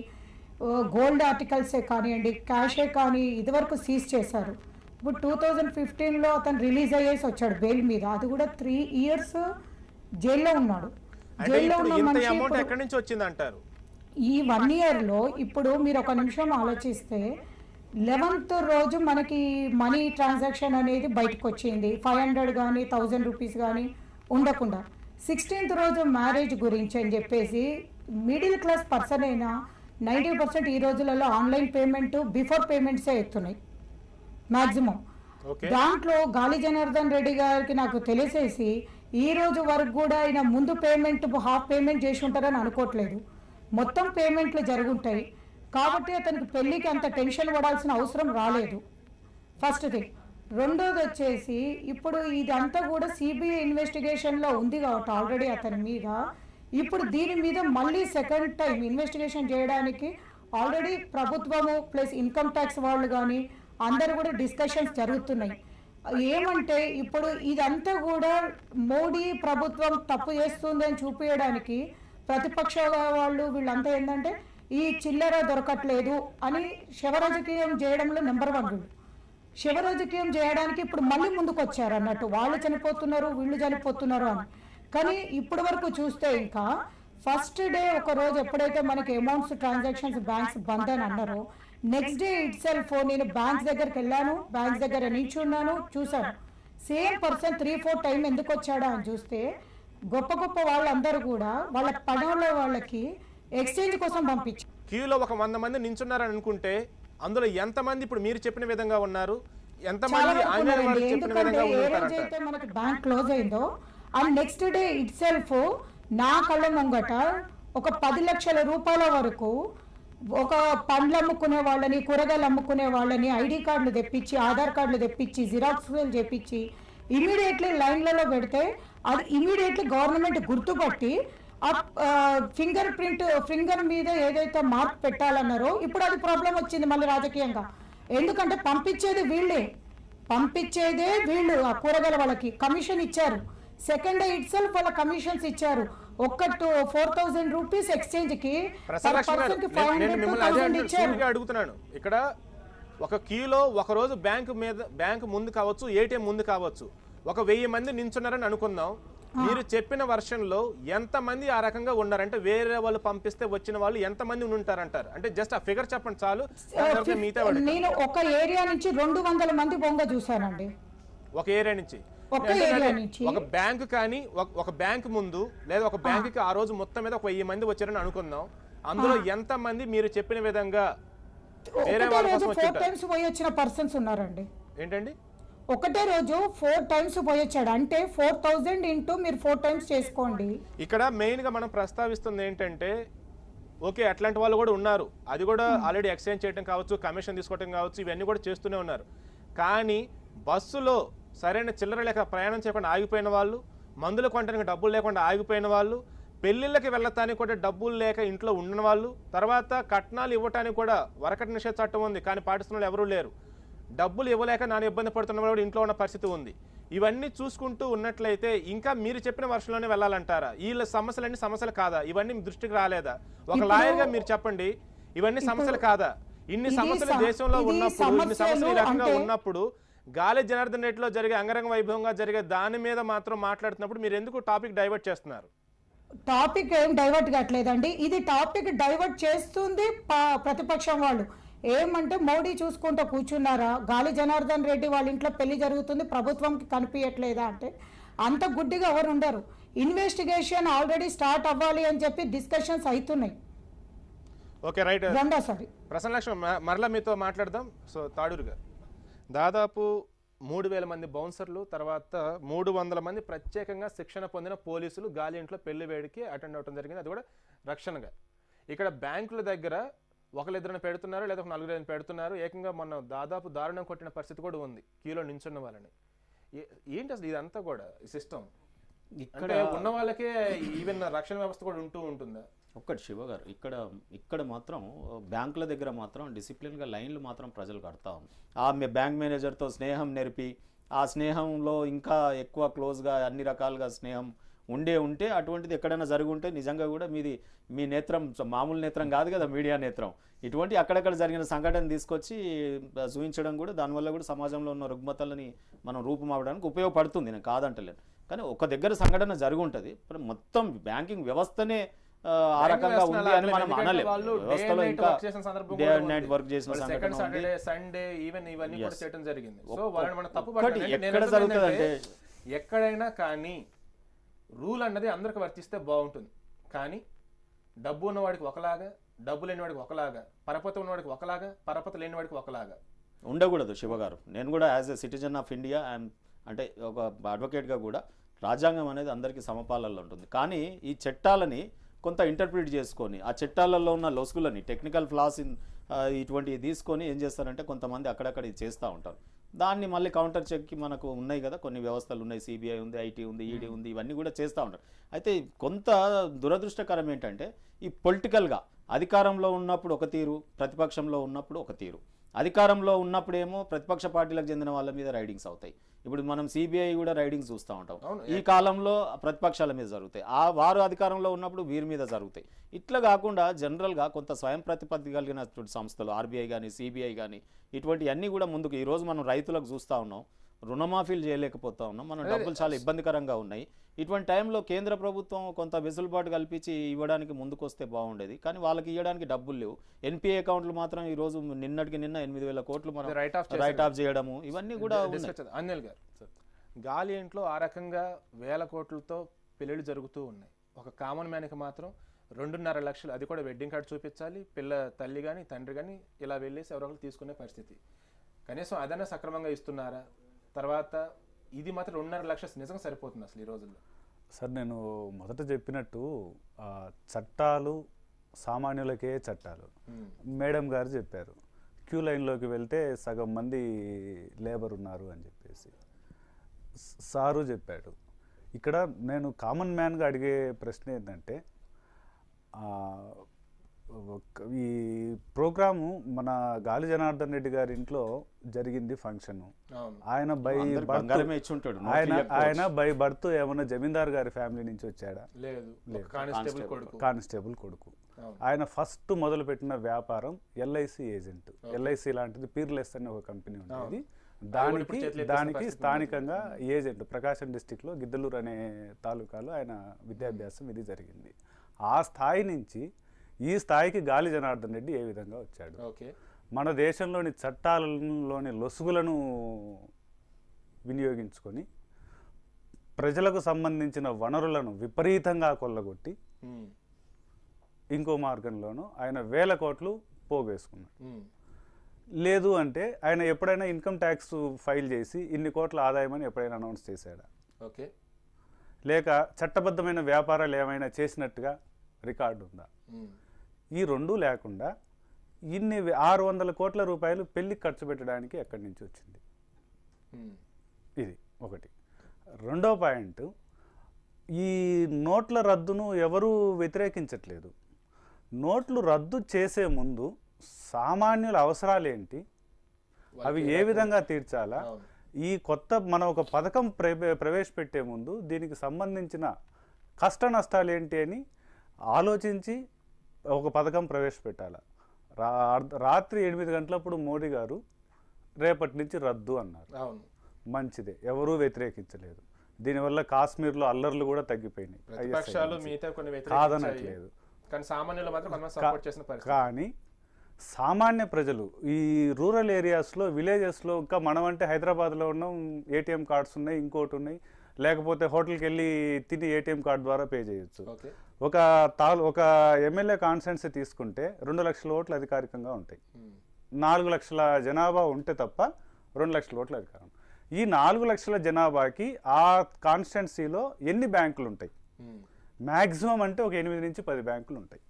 గోల్డ్ ఆర్టికల్సే కానివ్వండి, క్యాషే కానీ ఇదివరకు సీజ్ చేశారు. ఇప్పుడు 2015లో అతను రిలీజ్ అయ్యేసి వచ్చాడు బెయిల్ మీద, అది కూడా 3 years జైల్లో ఉన్నాడు. జైల్లో ఉన్న మనిషి ఎక్కడి నుంచి వచ్చింది అంటారు? ఈ 1 yearలో ఇప్పుడు మీరు ఒక నిమిషం ఆలోచిస్తే 11th రోజు మనకి మనీ ట్రాన్సాక్షన్ అనేది బయటకు వచ్చింది, 500 కానీ 1000 రూపీస్ కానీ ఉండకుండా. 16th రోజు మ్యారేజ్ గురించి అని చెప్పేసి మిడిల్ క్లాస్ పర్సన్ అయినా 90% ఈ రోజులలో ఆన్లైన్ పేమెంట్, బిఫోర్ పేమెంట్సే ఎత్తున్నాయి మ్యాక్సిమం. దాంట్లో గాలి జనార్దన్ రెడ్డి గారికి నాకు తెలిసేసి ఈ రోజు వరకు కూడా ఆయన ముందు పేమెంట్ హాఫ్ పేమెంట్ చేసి ఉంటారని అనుకోవట్లేదు, మొత్తం పేమెంట్లు జరుగుంటాయి. కాబట్టి అతనికి పెళ్ళికి అంత టెన్షన్ పడాల్సిన అవసరం రాలేదు, ఫస్ట్ థింగ్. రెండోది వచ్చేసి ఇప్పుడు ఇదంతా కూడా సిబిఐ ఇన్వెస్టిగేషన్లో ఉంది కాబట్టి ఆల్రెడీ అతని మీద, ఇప్పుడు దీని మీద మళ్ళీ సెకండ్ టైం ఇన్వెస్టిగేషన్ చేయడానికి ఆల్రెడీ ప్రభుత్వము ప్లస్ ఇన్కమ్ ట్యాక్స్ వాళ్ళు కానీ అందరూ కూడా డిస్కషన్స్ జరుగుతున్నాయి. ఏమంటే ఇప్పుడు ఇదంతా కూడా మోడీ ప్రభుత్వం తప్పు చేస్తుంది అని చూపించడానికి ప్రతిపక్ష వాళ్ళు వీళ్ళంతా ఏంటంటే ఈ చిల్లర దొరకట్లేదు అని శివరాజకీయం చేయడంలో నెంబర్ 1 వీళ్ళు. శివరాజకీయం చేయడానికి ఇప్పుడు మళ్ళీ ముందుకు వచ్చారు అన్నట్టు, వాళ్ళు చనిపోతున్నారు వీళ్ళు చనిపోతున్నారు అని. కానీ ఇప్పటి వరకు చూస్తే ఇంకా ఫస్ట్ డే ఒక రోజు ఎప్పుడైతే మనకి అమౌంట్స్ ట్రాన్సాక్షన్స్ బ్యాంక్స్ బంద్ అని అన్నారో నెక్స్ట్ డే ఇట్ సెల్ఫ్ నేను బ్యాంక్స్ దగ్గరికి వెళ్ళాను, బ్యాంక్స్ దగ్గర నిల్చున్నాను, చూశాను సేమ్ పర్సన్ 3-4 టైం ఎందుకు వచ్చాడా అని చూస్తే గొప్ప గొప్ప వాళ్ళందరూ కూడా వాళ్ళ పనుల వాళ్ళకి ఎక్స్చేంజ్ కోసం పంపించారు. క్యూలో ఒక 100 మంది నించున్నారని అనుకుంటే అందులో ఎంతమంది ఇప్పుడు మీరు చెప్పిన విధంగా ఉన్నారు, ఎంతమంది ఆంజనేయ వాళ్ళు చెప్పిన ఎందుకంటే విధంగా ఏ ఉంటారంట? రోజైతే మనకి బ్యాంక్ క్లోజ్ అయిందో and next day it self నా కళ్ళ ముంగట ఒక 10 లక్షల రూపాయల వరకు ఒక పండ్లు అమ్ముకునే వాళ్ళని, కూరగాయలు అమ్ముకునే వాళ్ళని ఐడి కార్డులు తెప్పించి, ఆధార్ కార్డులు తెప్పించి, జిరాక్స్లు చేపించి ఇమీడియట్లీ లైన్లలో పెడితే అది ఇమీడియట్లీ గవర్నమెంట్ గుర్తుపట్టి ఆ ఫింగర్ మీద ఏదైతే మార్క్ పెట్టాలన్నారో ఇప్పుడు అది ప్రాబ్లం వచ్చింది మళ్ళీ రాజకీయంగా. ఎందుకంటే పంపించేదే వీళ్ళు ఆ కూరగాయల వాళ్ళకి కమిషన్ ఇచ్చారు. సెకండ్ డే ఇట్ సెల్ఫ్ వాళ్ళ కమిషన్స్ ఇచ్చారు. ఒక్క 4,000 రూపీస్ ఎక్స్చేంజ్ కి అడుగుతున్నాను. ఇక్కడ ఒక క్యూలో ఒక రోజు బ్యాంక్ ముందు కావచ్చు, ఏటీఎం ముందు కావచ్చు, ఒక 1000 మంది నించున్నారని అనుకుందాం. మీరు చెప్పిన వర్షన్లో ఎంతమంది ఆ రకంగా ఉన్నారంటే వేరే వాళ్ళు పంపిస్తే వచ్చిన వాళ్ళు ఎంతమంది ఉంటారంటారు? అంటే జస్ట్ ఆ ఫిగర్ చెప్పండి చాలు. నేను ఒక ఏరియా నుంచి 200 మంది బొంగ చూసానండి. ఒక ఏరియా నుంచి ఒక బ్యాంక్ కానీ ఒక బ్యాంక్ ముందు లేదా ఒక బ్యాంక్ కి ఆ రోజు మొత్తం మీద ఒక 1000 మంది వచ్చారని అనుకుందాం. అందులో ఎంత మంది మీరు చెప్పిన విధంగా వేరే వాళ్ళ కోసం వచ్చిన పర్సన్స్ ఉన్నారండి? ఏంటండి ఒకటే రోజు 4 టైమ్స్ పోయొచ్చాడు అంటే 4,000 ఇంటూ మీరు 4 టైమ్స్ చేసుకోండి. ఇక్కడ మెయిన్ గా మనం ప్రస్తావిస్తుంది ఏంటంటే ఓకే అట్లాంటి వాళ్ళు కూడా ఉన్నారు, అది కూడా ఆల్రెడీ ఎక్స్చేంజ్ చేయడం కావచ్చు, కమిషన్ తీసుకోవడం కావచ్చు, ఇవన్నీ కూడా చేస్తూనే ఉన్నారు. కానీ బస్సులో సరైన చిల్లర లేక ప్రయాణం చేయకుండా ఆగిపోయిన వాళ్ళు, మందులు కొనడానికి డబ్బులు లేకుండా ఆగిపోయిన వాళ్ళు, పెళ్లిళ్ళకి వెళ్ళటానికి కూడా డబ్బులు లేక ఇంట్లో ఉన్న వాళ్ళు, తర్వాత కట్నాలు ఇవ్వటానికి కూడా వరకటి నిషేధ చట్టం ఉంది కానీ పాటిస్తున్న వాళ్ళు ఎవరూ లేరు, డబ్బులు ఇవ్వలేక నాన్న ఇబ్బంది పడుతున్న వాళ్ళు ఇంట్లో ఉన్న పరిస్థితి ఉంది. ఇవన్నీ చూసుకుంటూ ఉన్నట్లయితే ఇంకా మీరు చెప్పిన వర్షంలోనే వెళ్ళాలంటారా? వీళ్ళ సమస్యలన్నీ సమస్యలు కాదా? ఇవన్నీ దృష్టికి రాలేదా? ఒక లాయర్గా మీరు చెప్పండి, ఇవన్నీ సమస్యలు కాదా? ఇన్ని సమస్యలు దేశంలో ఉన్నప్పుడు, ఇన్ని సమస్యలు ఈ రకంగా ఉన్నప్పుడు గాలి జనార్దన్ రెడ్డిలో జరిగే అంగరంగ వైభవంగా జరిగే దాని మీద మాత్రం మాట్లాడుతున్నప్పుడు మీరు ఎందుకు టాపిక్ డైవర్ట్ చేస్తున్నారు? టాపిక్ ఏం డైవర్ట్ కావట్లేదండి, ఇది టాపిక్ డైవర్ట్ చేస్తుంది ప్రతిపక్షం వాళ్ళు. ఏమంటే మోడీ చూసుకుంటూ కూర్చున్నారా, గాలి జనార్దన్ రెడ్డి వాళ్ళ ఇంట్లో పెళ్లి జరుగుతుంది ప్రభుత్వంకి కనిపించట్లేదా అంటే అంత గుడ్డిగా ఎవరు ఉండరు. ఇన్వెస్టిగేషన్ ఆల్రెడీ స్టార్ట్ అవ్వాలి అని చెప్పి డిస్కషన్స్ అవుతున్నాయి. ఓకే రైట్, రెండోసారి ప్రసన్నలక్ష్మి మరలా మీతో మాట్లాడదాం. సో తాడూరు గారు, దాదాపు 3,000 మంది బౌన్సర్లు, తర్వాత 300 మంది ప్రత్యేకంగా శిక్షణ పొందిన పోలీసులు గాలి ఇంట్లో పెళ్లి వేడికి అటెండ్ అవడం జరిగింది, అది కూడా రక్షణగా. ఇక్కడ బ్యాంకుల దగ్గర ఒకరిద్దరిని పెడుతున్నారు లేదా ఒక 4-5 పెడుతున్నారు. ఏకంగా మొన్న దాదాపు దారుణం కొట్టిన పరిస్థితి కూడా ఉంది క్యూలో నించున్న వాళ్ళని. ఏంటి అసలు ఇదంతా కూడా ఈ సిస్టమ్? ఇక్కడ ఉన్న వాళ్ళకే ఈవెన్ రక్షణ వ్యవస్థ కూడా ఉంటుందా? ఒక్కటి శివ గారు, ఇక్కడ మాత్రం బ్యాంకుల దగ్గర మాత్రం డిసిప్లిన్గా లైన్లు మాత్రం ప్రజలు కడతా ఉంది. ఆ బ్యాంక్ మేనేజర్తో స్నేహం నేర్పి ఆ స్నేహంలో ఇంకా ఎక్కువ క్లోజ్గా అన్ని రకాలుగా స్నేహం ఉంటే అటువంటిది ఎక్కడైనా జరిగి ఉంటే నిజంగా కూడా మీ నేత్రం మామూలు నేత్రం కాదు కదా, మీడియా నేత్రం. ఇటువంటి అక్కడక్కడ జరిగిన సంఘటన తీసుకొచ్చి చూపించడం కూడా దానివల్ల కూడా సమాజంలో ఉన్న రుగ్మతలని మనం రూపుమావడానికి ఉపయోగపడుతుంది, నేను కాదంటలేను. కానీ ఒక దగ్గర సంఘటన జరిగి ఉంటుంది, మొత్తం బ్యాంకింగ్ వ్యవస్థనే ఆ రకంగా ఉంది అని మనం అనలేము. వ్యవస్థలో ఇంకా డే అండ్ నైట్ వర్క్ చేసిన సంఘటన ఎక్కడ జరుగుతుందంటే ఎక్కడైనా కానీ రూల్ అన్నది అందరికి వర్తిస్తే బాగుంటుంది. కానీ డబ్బు ఉన్నవాడికి ఒకలాగా, డబ్బు లేనివాడికి ఒకలాగా, పరపత ఉన్నవాడికి ఒకలాగా, పరపత లేనివాడికి ఒకలాగా ఉండకూడదు. శివగారు, నేను కూడా as a citizen of India అంటే ఒక అడ్వకేట్గా కూడా రాజ్యాంగం అనేది అందరికీ సమపాలనలో ఉంటుంది. కానీ ఈ చట్టాలని కొంత ఇంటర్ప్రిట్ చేసుకొని ఆ చట్టాలలో ఉన్న లొసుగులని టెక్నికల్ ఫ్లాస్ ఇటువంటివి తీసుకొని ఏం చేస్తారంటే కొంతమంది అక్కడక్కడ ఇది చేస్తూ ఉంటారు. దాన్ని మళ్ళీ కౌంటర్ చెక్కి మనకు ఉన్నాయి కదా కొన్ని వ్యవస్థలు ఉన్నాయి, సిబిఐ ఉంది, ఐటీ ఉంది, ఈడీ ఉంది, ఇవన్నీ కూడా చేస్తూ ఉంటారు. అయితే కొంత దురదృష్టకరం ఏంటంటే ఈ పొలిటికల్గా అధికారంలో ఉన్నప్పుడు ఒక తీరు, ప్రతిపక్షంలో ఉన్నప్పుడు ఒక తీరు. అధికారంలో ఉన్నప్పుడేమో ప్రతిపక్ష పార్టీలకు చెందిన వాళ్ళ మీద రైడింగ్స్ అవుతాయి. ఇప్పుడు మనం సిబిఐ కూడా రైడింగ్స్ చూస్తూ ఉంటాం. ఈ కాలంలో ప్రతిపక్షాల మీద జరుగుతాయి, వారు అధికారంలో ఉన్నప్పుడు వీరి మీద జరుగుతాయి. ఇట్లా కాకుండా జనరల్గా కొంత స్వయం ప్రతిపత్తి కలిగినటువంటి సంస్థలు ఆర్బీఐ కానీ సిబిఐ కానీ ఇటువంటివన్నీ కూడా ముందుకు ఈరోజు మనం రైతులకు చూస్తూ ఉన్నాం. రుణమాఫీలు చేయలేకపోతా ఉన్నాం, మనం డబ్బులు చాలా ఇబ్బందికరంగా ఉన్నాయి. ఇటువంటి టైంలో కేంద్ర ప్రభుత్వం కొంత వెసులుబాటు కల్పించి ఇవ్వడానికి ముందుకు వస్తే బాగుండేది, కానీ వాళ్ళకి ఇవ్వడానికి డబ్బులు లేవు. ఎన్పిఏ అకౌంట్లు మాత్రం ఈ రోజు నిన్నటికి నిన్న 8,000 కోట్లు మనం రైట్ ఆఫ్ చేయడము ఇవన్నీ కూడా అనిల్ గారు, గాలి ఇంట్లో ఆ రకంగా 1,000 కోట్లతో పెళ్ళిళ్ళు జరుగుతూ ఉన్నాయి. ఒక కామన్ మ్యాన్కి మాత్రం 2.5 లక్షలు, అది కూడా వెడ్డింగ్ కార్డు చూపించాలి, పిల్ల తల్లి కానీ తండ్రి కానీ ఇలా వెళ్ళేసి ఎవరొకరు తీసుకునే పరిస్థితి. కనీసం అదన్నా సక్రమంగా ఇస్తున్నారా? తర్వాత ఇది మాత్రం 2.5 లక్షలు నిజంగా సరిపోతుంది అసలు ఈ రోజుల్లో? సార్, నేను మొదట చెప్పినట్టు చట్టాలు సామాన్యులకే చట్టాలు. మేడం గారు చెప్పారు క్యూ లైన్లోకి వెళ్తే సగం మంది లేబర్ ఉన్నారు అని చెప్పేసి. సారు చెప్పాడు. ఇక్కడ నేను కామన్ మ్యాన్గా అడిగే ప్రశ్న ఏంటంటే, ఈ ప్రోగ్రాము మన గాలి జనార్దన్ రెడ్డి గారి ఇంట్లో జరిగింది ఫంక్షన్. ఆయన బై బర్త్ ఏమన్నా జమీందార్ గారి ఫ్యామిలీ నుంచి వచ్చాడా? లేదు, కానిస్టేబుల్ కొడుకు. ఆయన ఫస్ట్ మొదలు పెట్టిన వ్యాపారం ఎల్ఐసి ఏజెంట్. ఎల్ఐసి లాంటిది పీర్లెస్ అనే ఒక కంపెనీ ఉండేది. దానికి స్థానికంగా ఏజెంట్ ప్రకాశం డిస్టిక్లో గిద్దలూరు అనే తాలూకాలో ఆయన విద్యాభ్యాసం ఇది జరిగింది. ఆ స్థాయి నుంచి ఈ స్థాయికి గాలి జనార్దన్ రెడ్డి ఏ విధంగా వచ్చాడు? మన దేశంలోని చట్టాలలోని లొసుగులను వినియోగించుకొని ప్రజలకు సంబంధించిన వనరులను విపరీతంగా కొల్లగొట్టి ఇంకో మార్గంలోనూ ఆయన 1,000 కోట్లు పోగేసుకున్నాడు. లేదు అంటే ఆయన ఎప్పుడైనా ఇన్కమ్ ట్యాక్స్ ఫైల్ చేసి ఇన్ని కోట్ల ఆదాయం అని ఎప్పుడైనా అనౌన్స్ చేశాడా? లేక చట్టబద్ధమైన వ్యాపారాలు ఏమైనా చేసినట్టుగా రికార్డు ఉందా? ఈ రెండూ లేకుండా ఇన్ని 600 కోట్ల రూపాయలు పెళ్లికి ఖర్చు పెట్టడానికి ఎక్కడి నుంచి వచ్చింది? ఇది ఒకటి. రెండో పాయింట్, ఈ నోట్ల రద్దును ఎవరూ వ్యతిరేకించట్లేదు. నోట్లు రద్దు చేసే ముందు సామాన్యుల అవసరాలు ఏంటి, అవి ఏ విధంగా తీర్చాలా, ఈ కొత్త మనం ఒక పథకం ప్రవేశపెట్టే ముందు దీనికి సంబంధించిన కష్ట నష్టాలు ఏంటి అని ఆలోచించి ఒక పథకం ప్రవేశపెట్టాలి. రాత్రి 8 గంటలప్పుడు మోడీ గారు రేపటి నుంచి రద్దు అన్నారు. మంచిదే, ఎవరూ వ్యతిరేకించలేదు. దీనివల్ల కాశ్మీర్లో అల్లర్లు కూడా తగ్గిపోయినాయి, కాదనట్లేదు. కానీ సామాన్య ప్రజలు ఈ రూరల్ ఏరియాస్లో, విలేజెస్లో, ఇంకా మనం అంటే హైదరాబాద్లో ఉన్నాం, ఏటీఎం కార్డ్స్ ఉన్నాయి, ఇంకోటి ఉన్నాయి, లేకపోతే హోటల్కి వెళ్ళి తిని ఏటీఎం కార్డు ద్వారా పే చేయొచ్చు. ఒక ఎమ్మెల్యే కాన్స్టిట్యున్సీ తీసుకుంటే 2 లక్షల ఓట్లు అధికారికంగా ఉంటాయి. 4 లక్షల జనాభా ఉంటే తప్ప 2 లక్షల ఓట్లు అధికారం. ఈ 4 లక్షల జనాభాకి ఆ కాన్స్టిట్యున్సీలో ఎన్ని బ్యాంకులు ఉంటాయి? మ్యాక్సిమం అంటే ఒక 8 నుంచి 10 బ్యాంకులు ఉంటాయి.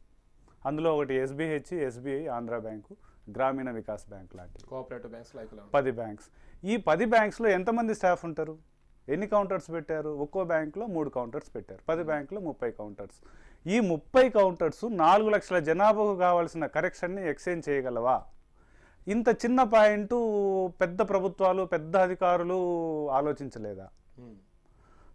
అందులో ఒకటి ఎస్బీహెచ్, ఎస్బీఐ, ఆంధ్ర బ్యాంకు, గ్రామీణ వికాస్ బ్యాంక్ లాంటివి కోఆపరేటివ్ బ్యాంక్స్ 10 బ్యాంక్స్. ఈ 10 బ్యాంక్స్లో ఎంతమంది స్టాఫ్ ఉంటారు? ఎన్ని కౌంటర్స్ పెట్టారు? ఒక్కో బ్యాంకులో 3 కౌంటర్స్ పెట్టారు. 10 బ్యాంకులో 30 కౌంటర్స్. ఈ 30 కౌంటర్స్ 4 లక్షల జనాభాకు కావాల్సిన కరెక్షన్ని ఎక్స్చేంజ్ చేయగలవా? ఇంత చిన్న పాయింట్ పెద్ద ప్రభుత్వాలు, పెద్ద అధికారులు ఆలోచించలేదా?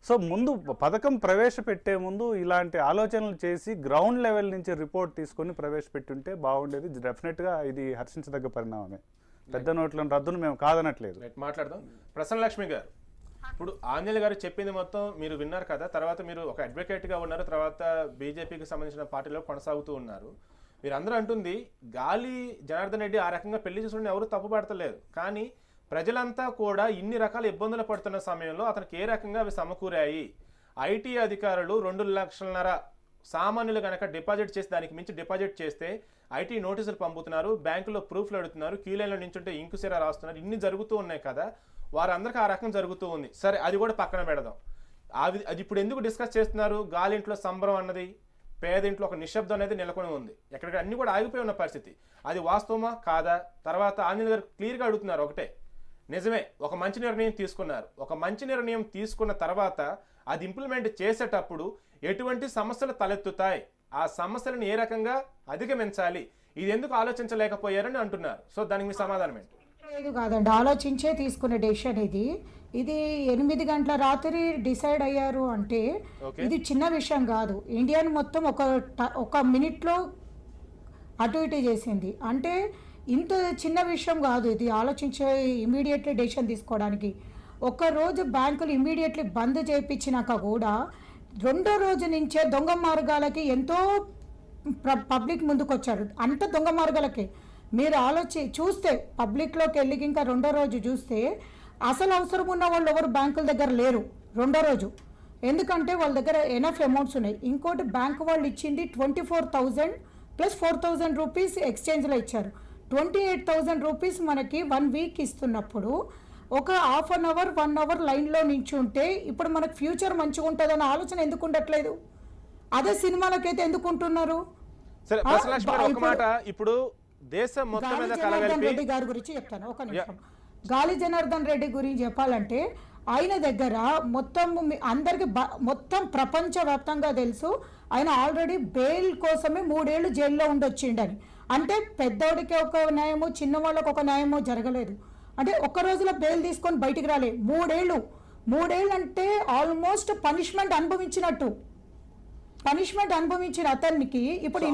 సో ముందు పథకం ప్రవేశపెట్టే ముందు ఇలాంటి ఆలోచనలు చేసి గ్రౌండ్ లెవెల్ నుంచి రిపోర్ట్ తీసుకొని ప్రవేశపెట్టుంటే బాగుండేది. డెఫినెట్గా ఇది హర్షించదగ్గ పరిణామమే. పెద్ద నోట్ల రద్దును మేము కాదనట్లేదు. మాట్లాడదాం. ప్రసన్న లక్ష్మి గారు, ఇప్పుడు ఆంజనేయ గారు చెప్పింది మొత్తం మీరు విన్నారు కదా. తర్వాత మీరు ఒక అడ్వకేట్గా ఉన్నారు, తర్వాత బీజేపీకి సంబంధించిన పార్టీలో కొనసాగుతూ ఉన్నారు. మీరందరూ అంటుంది గాలి జనార్దన్ రెడ్డి ఆ రకంగా పెళ్లి చేసుకుని ఎవరు తప్పు పడతలేదు, కానీ ప్రజలంతా కూడా ఇన్ని రకాల ఇబ్బందులు పడుతున్న సమయంలో అతనికి ఏ రకంగా అవి సమకూరాయి? ఐటీ అధికారులు 2 లక్షలన్నర సామాన్యులు కనుక డిపాజిట్ చేసి దానికి మించి డిపాజిట్ చేస్తే ఐటీ నోటీసులు పంపుతున్నారు, బ్యాంకులో ప్రూఫ్లు అడుగుతున్నారు, క్యూ లైన్లో నించుంటే ఇంకు సిరా రాస్తున్నారు. ఇన్ని జరుగుతూ ఉన్నాయి కదా, వారందరికీ ఆ రకం జరుగుతూ ఉంది. సరే, అది కూడా పక్కన పెడదాం. అది ఇప్పుడు ఎందుకు డిస్కస్ చేస్తున్నారు? గాలింట్లో సంబరం అన్నది, పేదింట్లో ఒక నిశ్శబ్దం అనేది నెలకొని ఉంది. ఎక్కడికి అన్ని కూడా ఆగిపోయి ఉన్న పరిస్థితి. అది వాస్తవమా కాదా? తర్వాత ఆంజనేయ గారు క్లియర్గా అడుగుతున్నారు ఒకటే, నిజమే, ఒక మంచి నిర్ణయం తీసుకున్నారు. ఒక మంచి నిర్ణయం తీసుకున్న తర్వాత అది ఇంప్లిమెంట్ చేసేటప్పుడు ఎటువంటి సమస్యలు తలెత్తుతాయి, ఆ సమస్యలను ఏ రకంగా అధిగమించాలి, ఇది ఎందుకు ఆలోచించలేకపోయారని అంటున్నారు. సో దానికి మీ సమాధానం ఏంటి? లేదు కాదండి, ఆలోచించే తీసుకునే డెసిషన్ ఇది. 8 గంటల రాత్రి డిసైడ్ అయ్యారు అంటే ఇది చిన్న విషయం కాదు. ఇండియాని మొత్తం ఒక మినిట్లో అటు ఇటు చేసింది అంటే ఇంత చిన్న విషయం కాదు ఇది. ఆలోచించే ఇమీడియట్లీ డెసిషన్ తీసుకోవడానికి రోజు బ్యాంకులు ఇమీడియట్లీ బంద్ చేయించినాక కూడా రెండో రోజు నుంచే దొంగ మార్గాలకి ఎంతో పబ్లిక్ ముందుకు వచ్చారు. అంత దొంగ మార్గాలకే మీరు చూస్తే పబ్లిక్లోకి వెళ్ళి ఇంకా రెండో రోజు చూస్తే అసలు అవసరం ఉన్న వాళ్ళు ఎవరు బ్యాంకుల దగ్గర లేరు రెండో రోజు. ఎందుకంటే వాళ్ళ దగ్గర ఎనఫ్ అమౌంట్స్ ఉన్నాయి. ఇంకోటి బ్యాంక్ వాళ్ళు ఇచ్చింది 24,000 ప్లస్ 4,000 రూపీస్ ఎక్స్చేంజ్లో ఇచ్చారు. 28,000 రూపీస్ మనకి 1 వీక్ ఇస్తున్నప్పుడు ఒక హాఫ్ అన్ అవర్ 1 అవర్ లైన్లో నించుంటే ఇప్పుడు మనకు ఫ్యూచర్ మంచిగా ఉంటుందన్న ఆలోచన ఎందుకు ఉండట్లేదు? అదే సినిమాలకైతే ఎందుకు ఉంటున్నారు? సరే ప్రసన్నలక్ష్మి గారు, ఒక మాట, ఇప్పుడు దేశం మొత్తం మీద జనార్దన్ రెడ్డి గారి గురించి చెప్తాను ఒక నిమిషం. గాలి జనార్దన్ రెడ్డి గురించి చెప్పాలంటే ఆయన దగ్గర మొత్తం అందరికి మొత్తం ప్రపంచవ్యాప్తంగా తెలుసు ఆయన ఆల్రెడీ బెయిల్ కోసమే 3 ఏళ్ళు జైల్లో ఉండొచ్చిండని. అంటే పెద్దోడికి ఒక న్యాయమో చిన్నవాళ్ళకి ఒక న్యాయమో జరగలేదు. అంటే ఒక్క రోజులో బెయిల్ తీసుకొని బయటికి రాలే. 3 ఏళ్ళు అంటే ఆల్మోస్ట్ పనిష్మెంట్ అనుభవించినట్టు. పనిష్మెంట్ అనుభవించిన అతనికి ఇప్పుడు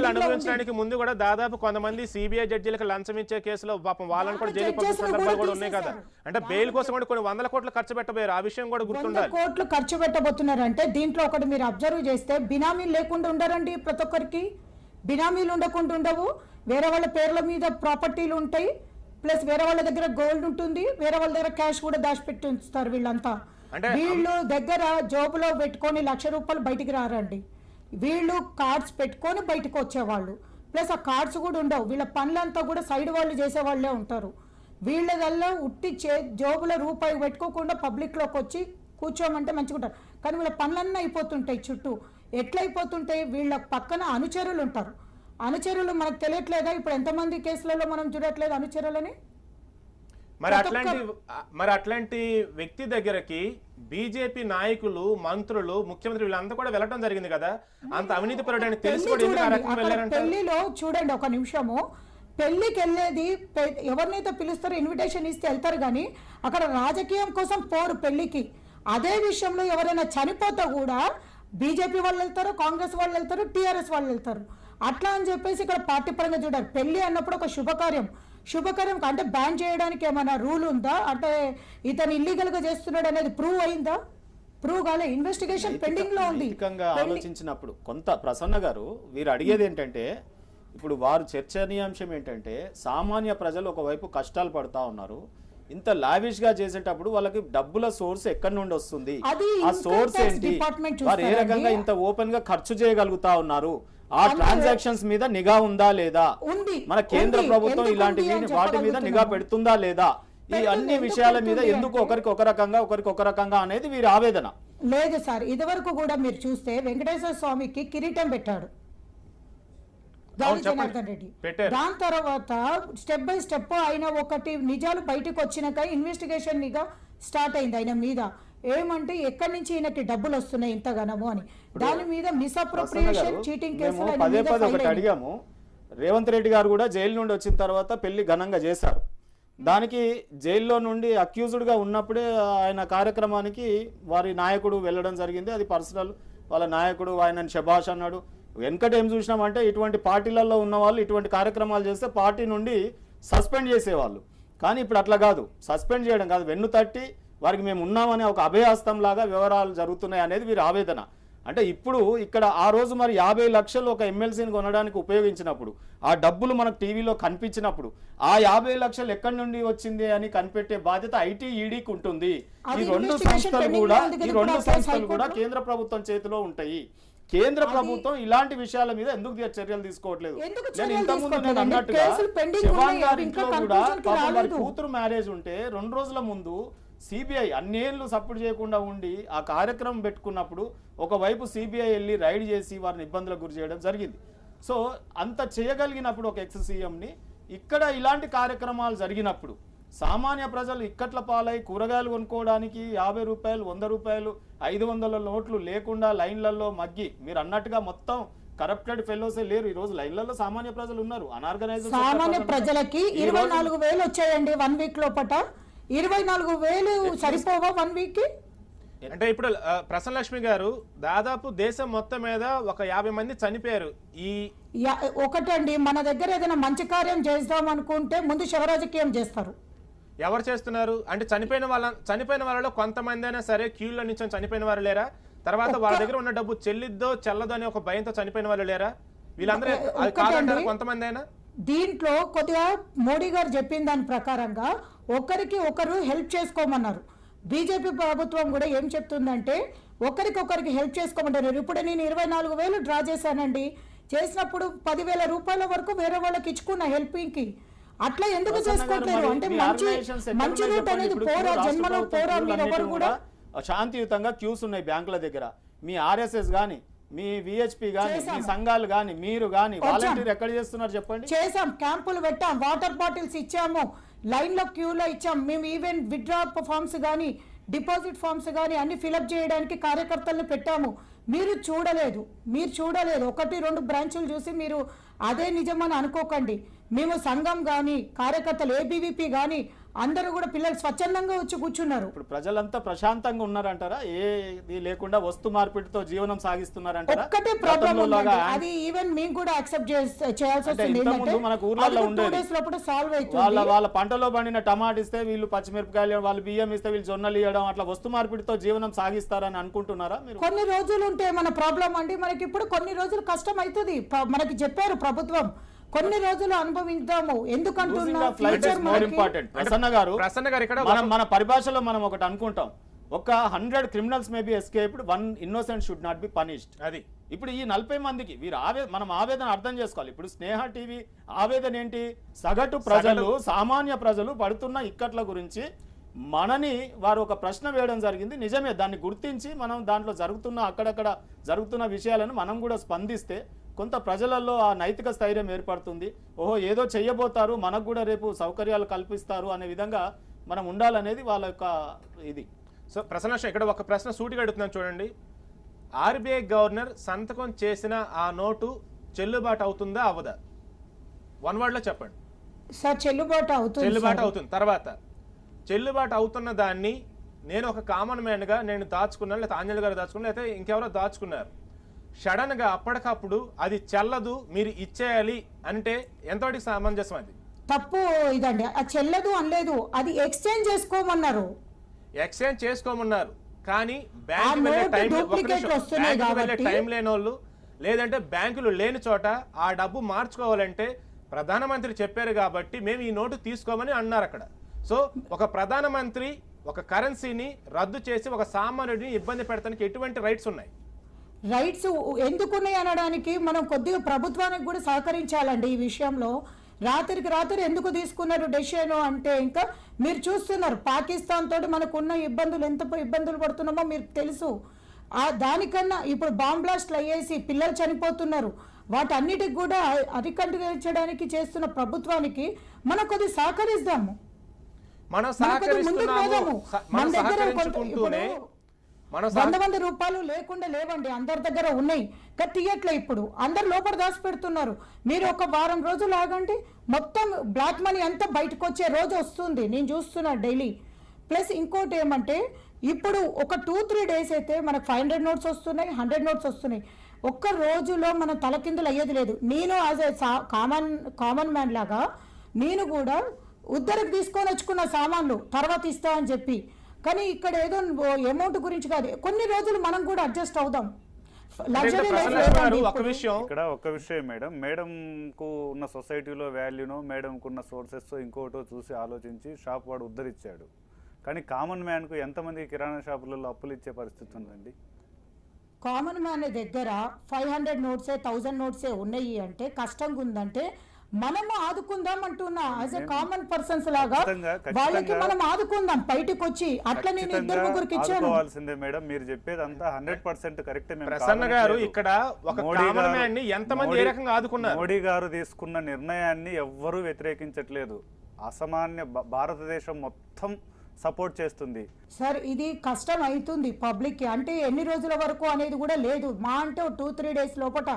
అనుభవించడానికి ముందు కూడా దాదాపు కొంతమంది సిబిఐ జడ్జీలకు లంచం ఇచ్చే కేసులో పాపం వాళ్ళని కూడా జైలు పంపిన సందర్భాలు కూడా ఉన్నాయి కదా. అంటే బెయిల్ కోసం కూడా కొన్ని 100 కోట్లు ఖర్చు పెట్టబోయారు. ఆ విషయం కూడా గుర్తుండాలి. 100 కోట్లు ఖర్చు పెట్టబోతున్నారంటే దీంట్లో ఒకటి మీరు అబ్జర్వ్ చేస్తే బినామీలు లేకుండా ఉండరండి. ప్రతి ఒక్కరికి బినామీలు ఉండకుండా ఉండవు. వేరే వాళ్ళ పేర్ల మీద ప్రాపర్టీలు ఉంటాయి, ప్లస్ వేరే వాళ్ళ దగ్గర గోల్డ్ ఉంటుంది, వేరే వాళ్ళ దగ్గర క్యాష్ కూడా దాచిపెట్టి ఉంచుతారు. వీళ్ళంతా వీళ్ళు దగ్గర జోబులో పెట్టుకొని 1,00,000 రూపాయలు బయటికి రారండి. వీళ్ళు కార్డ్స్ పెట్టుకొని బయటకు వచ్చేవాళ్ళు, ప్లస్ ఆ కార్డ్స్ కూడా ఉండవు. వీళ్ళ పనులంతా కూడా సైడ్ వాళ్ళు చేసేవాళ్ళే ఉంటారు. వీళ్ళదల్లా ఉట్టి జోబులో రూపాయి పెట్టుకోకుండా పబ్లిక్లోకి వచ్చి కూర్చోమంటే మంచిగా ఉంటారు. కానీ వీళ్ళ పనులన్నీ అయిపోతుంటాయి. చుట్టూ ఎట్లా అయిపోతుంటాయి? వీళ్ళ పక్కన అనుచరులు ఉంటారు. అనుచరులు మనకు తెలియట్లేదా? ఇప్పుడు ఎంతమంది కేసులలో మనం చూడట్లేదు అనుచరులని. మరి అట్లాంటి వ్యక్తి దగ్గరకి బీజేపీ నాయకులు, మంత్రులు, ముఖ్యమంత్రి వీళ్ళంతా కూడా వెళ్ళడం జరిగింది కదా. అంత అవినీతి పరుడని తెలిసి పెళ్లిలో చూడండి ఒక నిమిషము, పెళ్లికి వెళ్ళేది ఎవరినైతే పిలుస్తారో ఇన్విటేషన్ ఇస్తే వెళ్తారు, కానీ అక్కడ రాజకీయం కోసం పోరు పెళ్లికి. అదే విషయంలో ఎవరైనా చనిపోతే కూడా బీజేపీ వాళ్ళు వెళ్తారు, కాంగ్రెస్ వాళ్ళు వెళ్తారు, టీఆర్ఎస్ వాళ్ళు వెళ్తారు. అట్లా అని చెప్పేసి ఇక్కడ పార్టీ పరంగా చూడాలి. పెళ్లి అన్నప్పుడు ఒక శుభకార్యం అంటే బ్యాన్ చేయడానికి ఏమైనా రూల్ ఉందా? అంటే ఇతను ఇల్లీగల్ గా చేస్తున్నాడు అనేది ప్రూవ్ అయిందా? ప్రూవ్ కాలే. ఇన్వెస్టిగేషన్ పెండింగ్ లో ఉంది. ఆలోచించినప్పుడు కొంత ప్రసన్న గారు వీరు అడిగేది ఏంటంటే, ఇప్పుడు వారు చర్చనీయాంశం ఏంటంటే సామాన్య ప్రజలు ఒకవైపు కష్టాలు పడతా ఉన్నారు. ఇంత లావిష్ గా చేసేటప్పుడు వాళ్ళకి డబ్బుల సోర్స్ ఎక్కడి నుండి వస్తుంది, ఆ సోర్స్ ఏంటి, వారు ఏ రకంగా ఇంత ఓపెన్ గా ఖర్చు చేయగలుగుతా ఉన్నారు, ఆ ట్రాన్సాక్షన్స్ మీద నిఘా ఉందా లేదా, మన కేంద్ర ప్రభుత్వం ఇలాంటి వాటి మీద నిఘా పెడుతుందా లేదా, ఈ అన్ని విషయాల మీద ఎందుకు ఒకరికి ఒక రకంగా అనేది వీరి ఆవేదన. లేదు సార్, ఇదివరకు కూడా మీరు చూస్తే వెంకటేశ్వర స్వామికి కిరీటం పెట్టాడు గాలి జనార్దన్ రెడ్డి. దాని తర్వాత స్టెప్ బై స్టెప్ ఆయన ఒకటి నిజాలు బయటకు వచ్చినాక ఇన్వెస్టిగేషన్ నిఘా స్టార్ట్ అయింది ఆయన మీద. ఏమంటే ఎక్కడి నుంచి ఈయనకి డబ్బులు వస్తున్నాయి ఇంతగానము అని. దాని మీద మిస్అప్రోప్రియేషన్, చీటింగ్ కేసులు ఒకటి అడిగాము. రేవంత్ రెడ్డి గారు కూడా జైలు నుండి వచ్చిన తర్వాత పెళ్లి ఘనంగా చేశారు. దానికి జైల్లో నుండి అక్యూజ్డ్ గా ఉన్నప్పుడే ఆయన కార్యక్రమానికి వారి నాయకుడు వెళ్ళడం జరిగింది. అది పర్సనల్, వాళ్ళ నాయకుడు ఆయన శభాష్ అన్నాడు. వెనకటి ఏం చూసినామంటే ఇటువంటి పార్టీలలో ఉన్న వాళ్ళు ఇటువంటి కార్యక్రమాలు చేస్తే పార్టీ నుండి సస్పెండ్ చేసేవాళ్ళు. కానీ ఇప్పుడు అట్లా కాదు, సస్పెండ్ చేయడం కాదు, వెన్ను తట్టి వారికి మేము ఉన్నామనే ఒక అభయహస్తం లాగా వ్యవహారాలు జరుగుతున్నాయి అనేది వీరి ఆవేదన. అంటే ఇప్పుడు ఇక్కడ ఆ రోజు మరి 50 లక్షలు ఒక ఎమ్మెల్సీని కొనడానికి ఉపయోగించినప్పుడు, ఆ డబ్బులు మనకు టీవీలో కనిపించినప్పుడు, ఆ 50 లక్షలు ఎక్కడి నుండి వచ్చింది అని కనిపెట్టే బాధ్యత ఐటీ, ఈడీకి ఉంటుంది. ఈ రెండు సంస్థలు కూడా కేంద్ర ప్రభుత్వం చేతిలో ఉంటాయి. కేంద్ర ప్రభుత్వం ఇలాంటి విషయాల మీద ఎందుకు చర్యలు తీసుకోవట్లేదు? నేను ఇంతకుముందు నేను అన్నట్టుగా శివాన్ గారి ఇంట్లో కూడా వారి కూతురు మ్యారేజ్ ఉంటే 2 రోజుల ముందు సిబిఐ అన్నేళ్ళు సపోర్ట్ చేయకుండా ఉండి ఆ కార్యక్రమం పెట్టుకున్నప్పుడు ఒకవైపు సిబిఐ వెళ్ళి రైడ్ చేసి వారిని ఇబ్బందులకు గురి చేయడం జరిగింది. సో అంత చేయగలిగినప్పుడు ఒక ఎక్స్ సీఎంని ఇక్కడ ఇలాంటి కార్యక్రమాలు జరిగినప్పుడు సామాన్య ప్రజలు ఇక్కట్ల పాలై కూరగాయలు కొనుక్కోవడానికి 50 రూపాయలు, 100 రూపాయలు, 500 నోట్లు లేకుండా లైన్లలో మగ్గి, మీరు అన్నట్టుగా మొత్తం కరప్టెడ్ ఫెలోసే లేరు. ఈ రోజు లైన్లలో సామాన్య ప్రజలు ఉన్నారు. అనార్గనైజ్డ్ సామాన్య ప్రజలకి 24,000 వచ్చాయండి 1 వీక్ లోపట. 24,000 సరిపోవా 1 వీక్ కి? అంటే ఇప్పుడు ప్రసన్నలక్ష్మి గారు, దాదాపు దేశం మొత్తం మీద ఒక 50 మంది చనిపోయారు. ఒకటండి, మన దగ్గర ఏదైనా మంచి కార్యం చేద్దాం అనుకుంటే ముందు శవరాజకీయం చేస్తారు. ఎవరు చేస్తున్నారు అంటే చనిపోయిన వాళ్ళలో కొంతమంది అయినా సరే క్యూలో నుంచి చనిపోయిన వారు లేరా? తర్వాత వాళ్ళ దగ్గర ఉన్న డబ్బు చెల్లిద్దో చెల్లదో అనే ఒక భయంతో చనిపోయిన వాళ్ళు లేరా? వీళ్ళందరూ కాదంటారు కొంతమంది అయినా. దీంట్లో కొద్దిగా మోడీ గారు చెప్పిన దాని ప్రకారంగా ఒకరికి ఒకరు హెల్ప్ చేసుకోమన్నారు. బీజేపీ ప్రభుత్వం కూడా ఏం చెప్తుందంటే ఒకరికొకరికి హెల్ప్ చేసుకోమంటారు. ఇప్పుడు నేను 24,000 డ్రా చేశానండి, చేసినప్పుడు 10,000 రూపాయల వరకు వేరే వాళ్ళకి ఇచ్చుకున్న హెల్పింగ్కి. అట్లా ఎందుకు చేసుకోవట్లేదు అంటే మంచి రూట్ అనేది పోరా, జన్మలో పోరా. మీరెవరు కూడా శాంతియుతంగా క్యూస్ ఉన్నాయి బ్యాంకుల దగ్గర. మీ ఆర్ఎస్ఎస్ గానీ, మీ విహెచ్పి గానీ, మీ సంఘాలు గానీ, మీరు గానీ వాలంటీర్ ఎక్కడ చేస్తున్నారు చెప్పండి? చేసాం, క్యాంపులు పెట్టాం, వాటర్ బాటిల్స్ ఇచ్చాము, లైన్ లో క్యూలో ఇచ్చాం. మేము ఈవెన్ విత్డ్రా ఫార్మ్స్ కానీ డిపాజిట్ ఫార్మ్స్ కానీ అన్ని ఫిలప్ చేయడానికి కార్యకర్తలను పెట్టాము. మీరు చూడలేదు. 1-2 బ్రాంచులు చూసి మీరు అదే నిజమని అనుకోకండి. మేము సంఘం కానీ కార్యకర్తలు ఏబీవీపీ కానీ అందరూ కూడా పిల్లలు స్వచ్ఛందంగా వచ్చి కూర్చున్నారు. ఇప్పుడు ప్రజలంతా ప్రశాంతంగా ఉన్నారంటారా? ఏది లేకుండా వస్తు మార్పిడితో జీవనం సాగిస్తున్నారంటారా? ఒక్కటే ప్రాబ్లం ఉందండి, అది ఈవెన్ మేము కూడా యాక్సెప్ట్ చేయాల్సి వస్తుంది. మనకు ఊర్లలో ఉండేది సాల్వ్ అవుతుంది. వాళ్ళ పంటలో పండిన టమాటా ఇస్తే వీళ్ళు పచ్చిమిరపకాయలు, వాళ్ళు బియ్యం ఇస్తే వీళ్ళు జొన్నలు ఇవ్వడం, అట్లా వస్తు మార్పిడితో జీవనం సాగిస్తారని అనుకుంటున్నారా మీరు? కొన్ని రోజులు ఉంటే మన ప్రాబ్లం అండి. మనకి ఇప్పుడు కొన్ని రోజులు కష్టం అవుతుంది. మనకి చెప్పారు ప్రభుత్వం కొన్ని రోజులు అనుభవిద్దాము. ఎందుకంటున్నా ప్రసన్న గారు ఇక్కడ మన పరిభాషలో మనం ఒకటి అనుకుంటాం, ఒక 100 criminals may be escaped, 1 innocent should not be punished. అది ఇప్పుడు ఈ 40 మందికి వీరు మనం ఆవేదన అర్థం చేసుకోవాలి. ఇప్పుడు స్నేహ టీవీ ఆవేదన ఏంటి? సగటు ప్రజలు, సామాన్య ప్రజలు పడుతున్న ఇక్కట్ల గురించి మనని వారు ఒక ప్రశ్న వేయడం జరిగింది. నిజమే, దాన్ని గుర్తించి మనం దాంట్లో అక్కడక్కడ జరుగుతున్న విషయాలను మనం కూడా స్పందిస్తే కొంత ప్రజలలో ఆ నైతిక స్థైర్యం ఏర్పడుతుంది. ఓహో, ఏదో చెయ్యబోతారు, మనకు కూడా రేపు సౌకర్యాలు కల్పిస్తారు అనే విధంగా మనం ఉండాలనేది వాళ్ళ యొక్క ఇది. సో ప్రసన్న, ఇక్కడ ఒక ప్రశ్న సూటిగా అడుగుతున్నాను చూడండి. ఆర్బీఐ గవర్నర్ సంతకం చేసిన ఆ నోటు చెల్లుబాటు అవుతుందా అవ్వదా? 1 word లో చెప్పండి సార్. చెల్లుబాటు అవుతుంది. తర్వాత చెల్లుబాటు అవుతున్న దాన్ని నేను ఒక కామన్ మ్యాన్గా నేను దాచుకున్నాను, లేకపోతే ఆంజనేయ గారు దాచుకున్నాను, లేకపోతే ఇంకెవరో దాచుకున్నారు. సడన్గా అప్పటికప్పుడు అది చెల్లదు, మీరు ఇచ్చేయాలి అంటే ఎంతటి సమంజసం? అది తప్పు ఇదండి. అది చెల్లదు అనలేదు, అది ఎక్స్చేంజ్ చేసుకోమన్నారు. కానీ బ్యాంకు వెళ్ళే టైం లేని వాళ్ళు, లేదంటే బ్యాంకులు లేని చోట ఆ డబ్బు మార్చుకోవాలంటే ప్రధానమంత్రి చెప్పారు కాబట్టి మేము ఈ నోటు తీసుకోమని అన్నారు అక్కడ. సో ఒక ప్రధానమంత్రి ఒక కరెన్సీని రద్దు చేసి ఒక సామాన్యుడిని ఇబ్బంది పెడతానికి ఎటువంటి రైట్స్ ఉన్నాయి? రైట్స్ ఎందుకున్నాయి అనడానికి మనం కొద్దిగా ప్రభుత్వానికి కూడా సహకరించాలండి ఈ విషయంలో. రాత్రి ఎందుకు తీసుకున్నారు డెసిషన్ అంటే, ఇంకా మీరు చూస్తున్నారు పాకిస్తాన్ తోటి మనకున్న ఇబ్బందులు, ఎంత ఇబ్బందులు పడుతున్నామో మీరు తెలుసు. దానికన్నా ఇప్పుడు బాంబ్ బ్లాస్ట్లు అయ్యేసి పిల్లలు చనిపోతున్నారు. వాటన్నిటికి కూడా అరికట్టడానికి చేస్తున్న ప్రభుత్వానికి మనం కొద్దిగా సహకరిద్దాము. మనం 100 రూపాయలు లేకుండా లేవండి, అందరి దగ్గర ఉన్నాయి. తీయట్లే, ఇప్పుడు అందరు లోపల దాచి పెడుతున్నారు. మీరు ఒక వారం రోజులు ఆగండి, మొత్తం బ్లాక్ మనీ అంతా బయటకు వచ్చే రోజు వస్తుంది. నేను చూస్తున్నా డైలీ. ప్లస్ ఇంకోటి ఏమంటే, ఇప్పుడు ఒక 2-3 days అయితే మనకు 500 notes వస్తున్నాయి, 100 notes వస్తున్నాయి. ఒక్క రోజులో మనం తలకిందులు అయ్యేది లేదు. నేను యాజ్ ఏ కామన్ మ్యాన్ లాగా నేను కూడా ఉద్దరికి తీసుకొని వచ్చుకున్న సామాన్లు తర్వాత ఇస్తా అని చెప్పి. కానీ ఇక్కడ ఏదో అమౌంట్ గురించి కాదు, కొన్ని రోజులు మనం కూడా అడ్జస్ట్ అవుదాం. ఒక విషయం మేడంకు ఉన్న సొసైటీలో వాల్యూనో, మేడంకు ఉన్న సోర్సెస్ ఇంకోటో చూసి ఆలోచించి షాప్ వాడు ఉద్ధరించాడు. కానీ కామన్ మ్యాన్కు ఎంతమంది కిరాణా షాపులలో అప్పులు ఇచ్చే పరిస్థితి ఉందండి? కామన్ మ్యాన్ దగ్గర 500 notes 1000 notes ఉన్నాయి అంటే, కష్టంగా ఉందంటే మనము ఆదుకుందాం అంటున్నా. యాజ్ ఎ కామన్ పర్సన్స్ లాగా వాళ్ళకి మనం ఆదుకుందాం బయటకు వచ్చి. అట్లా నేను 2-3 ఇచ్చాను. మేడం మీరు చెప్పేది అంతా 100% కరెక్ట్. ప్రసన్న గారు ఇక్కడ ఒక కామన్ మ్యాన్ ని ఎంతమంది ఏ రకంగా ఆదుకున్నారు? మోడీ గారు తీసుకున్న నిర్ణయాన్ని ఎవ్వరూ వ్యతిరేకించట్లేదు. అసామాన్య భారతదేశం మొత్తం సపోర్ట్ చేస్తుంది సార్. ఇది కష్టం అవుతుంది పబ్లిక్ కి. అంటే ఎన్ని రోజుల వరకు అనేది కూడా లేదు. మా అంటే 2-3 days లోపల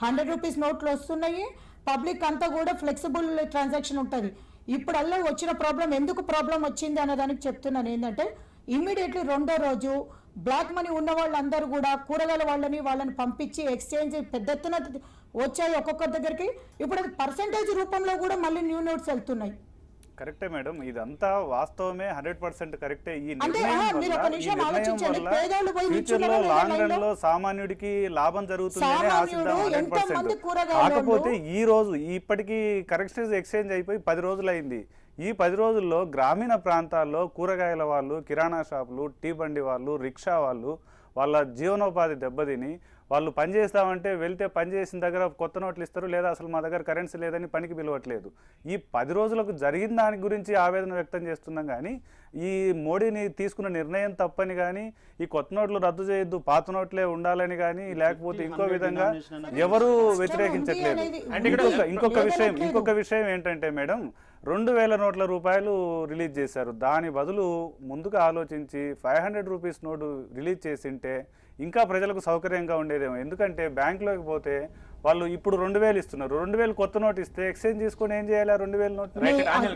100 rupees నోట్లు వస్తున్నాయి. పబ్లిక్ అంతా కూడా ఫ్లెక్సిబుల్ ట్రాన్సాక్షన్ ఉంటుంది. ఇప్పుడల్లా వచ్చిన ప్రాబ్లం, ఎందుకు ప్రాబ్లం వచ్చింది అనే దానికి చెప్తున్నాను ఏంటంటే, ఇమ్మీడియట్లీ 2వ రోజు బ్లాక్ మనీ ఉన్న వాళ్ళందరూ కూడా కూరగాయల వాళ్ళని పంపించి ఎక్స్చేంజ్ పెద్ద ఎత్తున వచ్చాయి ఒక్కొక్కరి దగ్గరికి. ఇప్పుడు అది పర్సంటేజ్ రూపంలో కూడా మళ్ళీ న్యూ నోట్స్ వెళ్తున్నాయి. కరెక్టే మేడం, ఇదంతా వాస్తవమే, 100% కరెక్టే. ఈ అంటే, నిర్ణయం మీరు ఒక నిమిషం ఆలోచించండి. పేదోళ్ళు పోయి ఫ్యూచర్ లో నిల్చున్నారా లాంగ్ లైన్లో? రన్ లో సామాన్యుడికి లాభం జరుగుతుందనే సామాన్యుడు ఆశిద్దాం ఎంతమంది 100%. కూరగాయలు కాకపోతే ఈ రోజు ఇప్పటికీ కరెక్షన్స్ ఎక్స్చేంజ్ అయిపోయి 10 రోజులైంది. ఈ 10 రోజుల్లో గ్రామీణ ప్రాంతాల్లో కూరగాయల వాళ్ళు, కిరాణా షాపులు, టీ బండి వాళ్ళు, రిక్షా వాళ్ళు, వాళ్ళ జీవనోపాధి దెబ్బతిని వాళ్ళు పని చేస్తామంటే వెళ్తే పని చేసిన దగ్గర కొత్త నోట్లు ఇస్తారు, లేదా అసలు మా దగ్గర కరెన్సీ లేదని పనికి పిలవట్లేదు. ఈ 10 రోజులకు జరిగిన దాని గురించి ఆవేదన వ్యక్తం చేస్తున్నాం. కానీ ఈ మోడీని తీసుకున్న నిర్ణయం తప్పని కానీ, ఈ కొత్త నోట్లు రద్దు చేయొద్దు, పాత నోట్లే ఉండాలని కానీ, లేకపోతే ఇంకో విధంగా ఎవరు వ్యతిరేకించట్లేదు. ఇంకొక విషయం ఏంటంటే మేడం, 2000 నోట్ల రూపాయలు రిలీజ్ చేశారు. దాని బదులు ముందుగా ఆలోచించి 500 రూపీస్ నోటు రిలీజ్ చేసింటే ఇంకా ప్రజలకు సౌకర్యంగా ఉండేదేమో. ఎందుకంటే బ్యాంకులోకి పోతే వాళ్ళు ఇప్పుడు 2000 ఇస్తున్నారు, 2000 కొత్త నోట్ ఇస్తే ఎక్స్చేంజ్ చేసుకొని ఏం చేయాలి? 2000 నోట్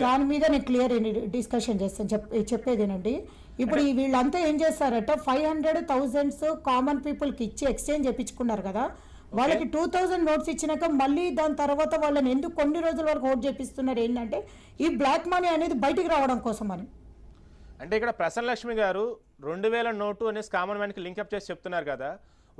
దాని మీద నేను క్లియర్ డిస్కషన్ చేస్తాను. చెప్పేదేనండి, ఇప్పుడు వీళ్ళంతా ఏం చేస్తారట, 500,000 కామన్ పీపుల్కి ఇచ్చి ఎక్స్చేంజ్ చేయించుకున్నారు కదా, వాళ్ళకి 2000 నోట్స్ ఇచ్చినాక మళ్ళీ దాని తర్వాత వాళ్ళని ఎందుకు కొన్ని రోజుల వరకు హోల్డ్ చేపిస్తున్నారు? ఏంటంటే ఈ బ్లాక్ మనీ అనేది బయటికి రావడం కోసం అని. అంటే ఇక్కడ ప్రసన్నలక్ష్మి గారు 2000 నోటు అనేసి కామన్ మ్యాన్కి లింకప్ చేసి చెప్తున్నారు కదా.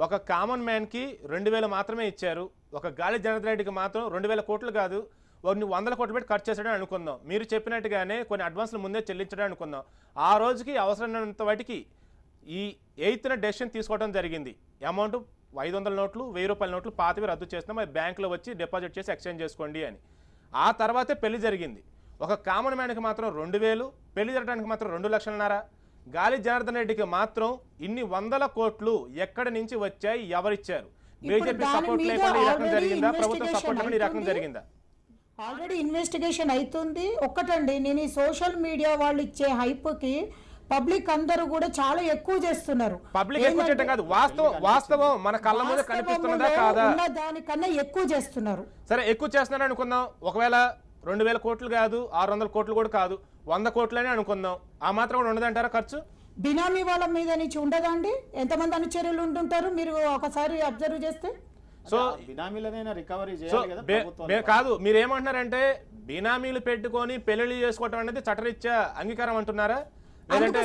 ఒక కామన్ మ్యాన్కి 2000 మాత్రమే ఇచ్చారు, ఒక గాలి జనార్దన్ రెడ్డికి మాత్రం 2000 కోట్లు కాదు, కొన్ని 100 కోట్లు పెట్టి ఖర్చు చేసాడని అనుకుందాం. మీరు చెప్పినట్టుగానే కొన్ని అడ్వాన్స్లు ముందే చెల్లించడం అనుకుందాం. ఆ రోజుకి అవసరమైనంత వాటికి ఈ 8న డెసిషన్ తీసుకోవడం జరిగింది. అమౌంట్ 500 నోట్లు, 1000 రూపాయల నోట్లు పాతవి రద్దు చేస్తున్నాం, అది బ్యాంకులో వచ్చి డిపాజిట్ చేసి ఎక్స్చేంజ్ చేసుకోండి అని. ఆ తర్వాతే పెళ్లి జరిగింది. ఒక కామన్ మ్యాన్కి మాత్రం 2000, పెళ్లి జరగడానికి మాత్రం 2 లక్షలన్నర. గాలి జనార్దన్ రెడ్డికి మాత్రం ఇన్ని 100 కోట్లు ఎక్కడి నుంచి వచ్చాయి, ఎవరిచ్చారు? బీజేపీ సపోర్ట్ లేకుండా ఈ రకం జరిగిందా? ప్రభుత్వం సపోర్ట్ లేకుండా ఈ రకం జరిగిందా? ఆల్రెడీ ఇన్వెస్టిగేషన్ అవుతుంది. ఒక్కటండి, నేను ఈ సోషల్ మీడియా వాళ్ళు ఇచ్చే హైప్కి పబ్లిక్ అందరూ కూడా చాలా ఎక్కువ చేస్తున్నారు. పబ్లిక్ ఎక్కువ చేయడం కాదు, వాస్తవం మన కళ్ళ ముందు కనిపిస్తున్నదా కాదా? దానికన్నా ఎక్కువ చేస్తున్నారు. సరే, ఎక్కువ చేస్తున్నారు అనుకుందాం. ఒకవేళ 2000 కోట్లు కాదు, 600 కోట్లు కూడా కాదు, 100 కోట్లనే అనుకుందాం. ఆ మాత్రం కూడా ఉండదంటారా ఖర్చు? బినామీ వాళ్ళ మీద నుంచి ఉండదా అండి? ఎంతమంది అనుచరులు ఉంటుంటారు మీరు ఒకసారి అబ్జర్వ్ చేస్తే? సో బినామీలనైనా రికవరీ చేయాలి కదా ప్రభుత్వం. కాదు, మీరు ఏమంటున్నారంటే బినామీలు పెట్టుకొని పెళ్లి చేసుకోవటం అనేది చట్టరీత్యా అంగీకారం అంటున్నారా? లేదంటే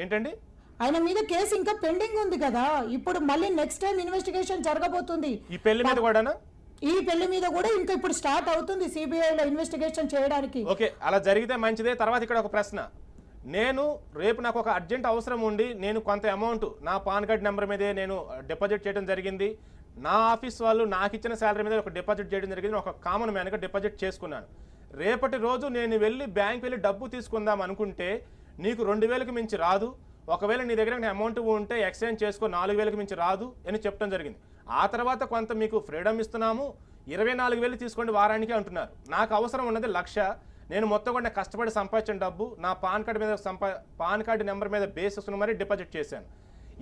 ఏంటండి? ఆయన మీద కేసు ఇంకా పెండింగ్ ఉంది కదా, ఇప్పుడు మళ్ళీ నెక్స్ట్ టైం ఇన్వెస్టిగేషన్ జరగబోతుంది. ఈ పెళ్లి మీద కూడానా? ఈ పెళ్లి మీద కూడా ఇంకా ఇప్పుడు స్టార్ట్ అవుతుంది సిబిఐలో ఇన్వెస్టిగేషన్ చేయడానికి. ఓకే, అలా జరిగితే మంచిదే. తర్వాత ఇక్కడ ఒక ప్రశ్న, నేను రేపు నాకు ఒక అర్జెంట్ అవసరం ఉండి నేను కొంత అమౌంట్ నా పాన్ కార్డ్ నెంబర్ మీదే నేను డిపాజిట్ చేయడం జరిగింది, నా ఆఫీస్ వాళ్ళు నాకు ఇచ్చిన శాలరీ మీద ఒక డిపాజిట్ చేయడం జరిగింది, ఒక కామన్ మ్యాన్గా డిపాజిట్ చేసుకున్నాను. రేపటి రోజు నేను వెళ్ళి బ్యాంక్ వెళ్ళి డబ్బు తీసుకుందాం అనుకుంటే నీకు 2000కి మించి రాదు, ఒకవేళ నీ దగ్గర అమౌంట్ ఉంటే ఎక్స్చేంజ్ చేసుకో 4000కి మించి రాదు అని చెప్పడం జరిగింది. ఆ తర్వాత కొంత మీకు ఫ్రీడమ్ ఇస్తున్నాము, 24,000 తీసుకోండి వారానికి అంటున్నారు. నాకు అవసరం ఉన్నది 1,00,000, నేను మొత్తం కూడా కష్టపడి సంపాదించిన డబ్బు నా పాన్ కార్డు నెంబర్ మీద బేస్ చేసుకుని మరీ డిపాజిట్ చేశాను.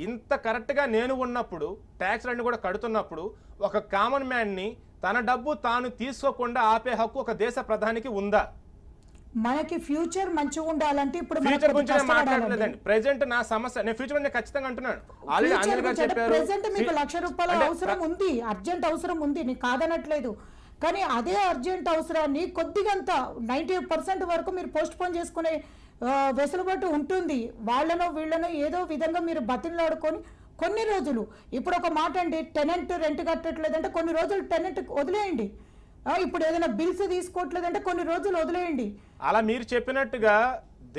ఇంత కరెక్ట్గా నేను ఉన్నప్పుడు, ట్యాక్స్లన్నీ కూడా కడుతున్నప్పుడు, ఒక కామన్ మ్యాన్ని తన డబ్బు తాను తీసుకోకుండా ఆపే హక్కు ఒక దేశ ప్రధానికి ఉందా? మనకి ఫ్యూచర్ మంచిగా ఉండాలంటే ఇప్పుడు ఫ్యూచర్ గురించి మాట్లాడలేదండి, ప్రెజెంట్ నా సమస్య, నేను ఫ్యూచర్ గురించి ఖచ్చితంగా అంటున్నాను. ఆల్రెడీ అంజలి గారు చెప్పారు, ప్రెజెంట్ మీకు 1,00,000 రూపాయల అవసరం ఉంది, అర్జెంట్ అవసరం ఉంది, నీకు కాదనట్లేదు. కానీ అదే అర్జెంట్ అవసరాన్ని కొద్దిగంత 90% వరకు మీరు పోస్ట్ పోన్ చేసుకునే వెసులుబాటు ఉంటుంది. వాళ్ళనో వీళ్ళనో ఏదో విధంగా మీరు బతిలాడుకొని కొన్ని రోజులు, ఇప్పుడు ఒక మాట అండి, టెనెంట్ రెంట్ కట్టట్లేదంటే కొన్ని రోజులు టెనెంట్ వదిలేయండి. ఇప్పుడు ఏదైనా బిల్స్ తీసుకోవట్లేదంటే కొన్ని రోజులు వదిలేయండి. అలా మీరు చెప్పినట్టుగా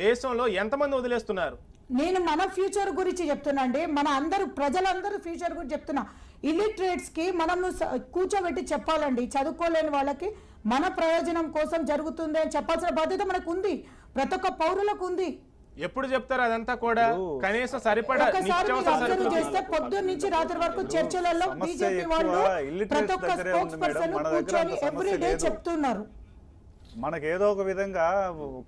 దేశంలో ఎంతమంది వదిలేస్తున్నారు? నేను మన ఫ్యూచర్ గురించి చెప్తున్నా అండి, మన ప్రజలందరూ ఫ్యూచర్ గురించి చెప్తున్నా. ఇల్లిటరేట్స్కి మనము కూర్చోబెట్టి చెప్పాలండి, చదువుకోలేని వాళ్ళకి మన ప్రయోజనం కోసం జరుగుతుంది అని చెప్పాల్సిన బాధ్యత మనకు ఉంది, ప్రతి ఒక్క పౌరులకు ఉంది. ఎప్పుడు చెప్తారు అదంతా కూడా? కనీసం సరిపడా చేస్తే పొద్దున్న నుంచి రాత్రి వరకు చర్చలలో బీజేపీ వాళ్ళు ప్రతి ఒక్క స్పోక్స్ పర్సన్ కూర్చొని ఎవ్రీడే చెప్తున్నారు. మనకేదో ఒక విధంగా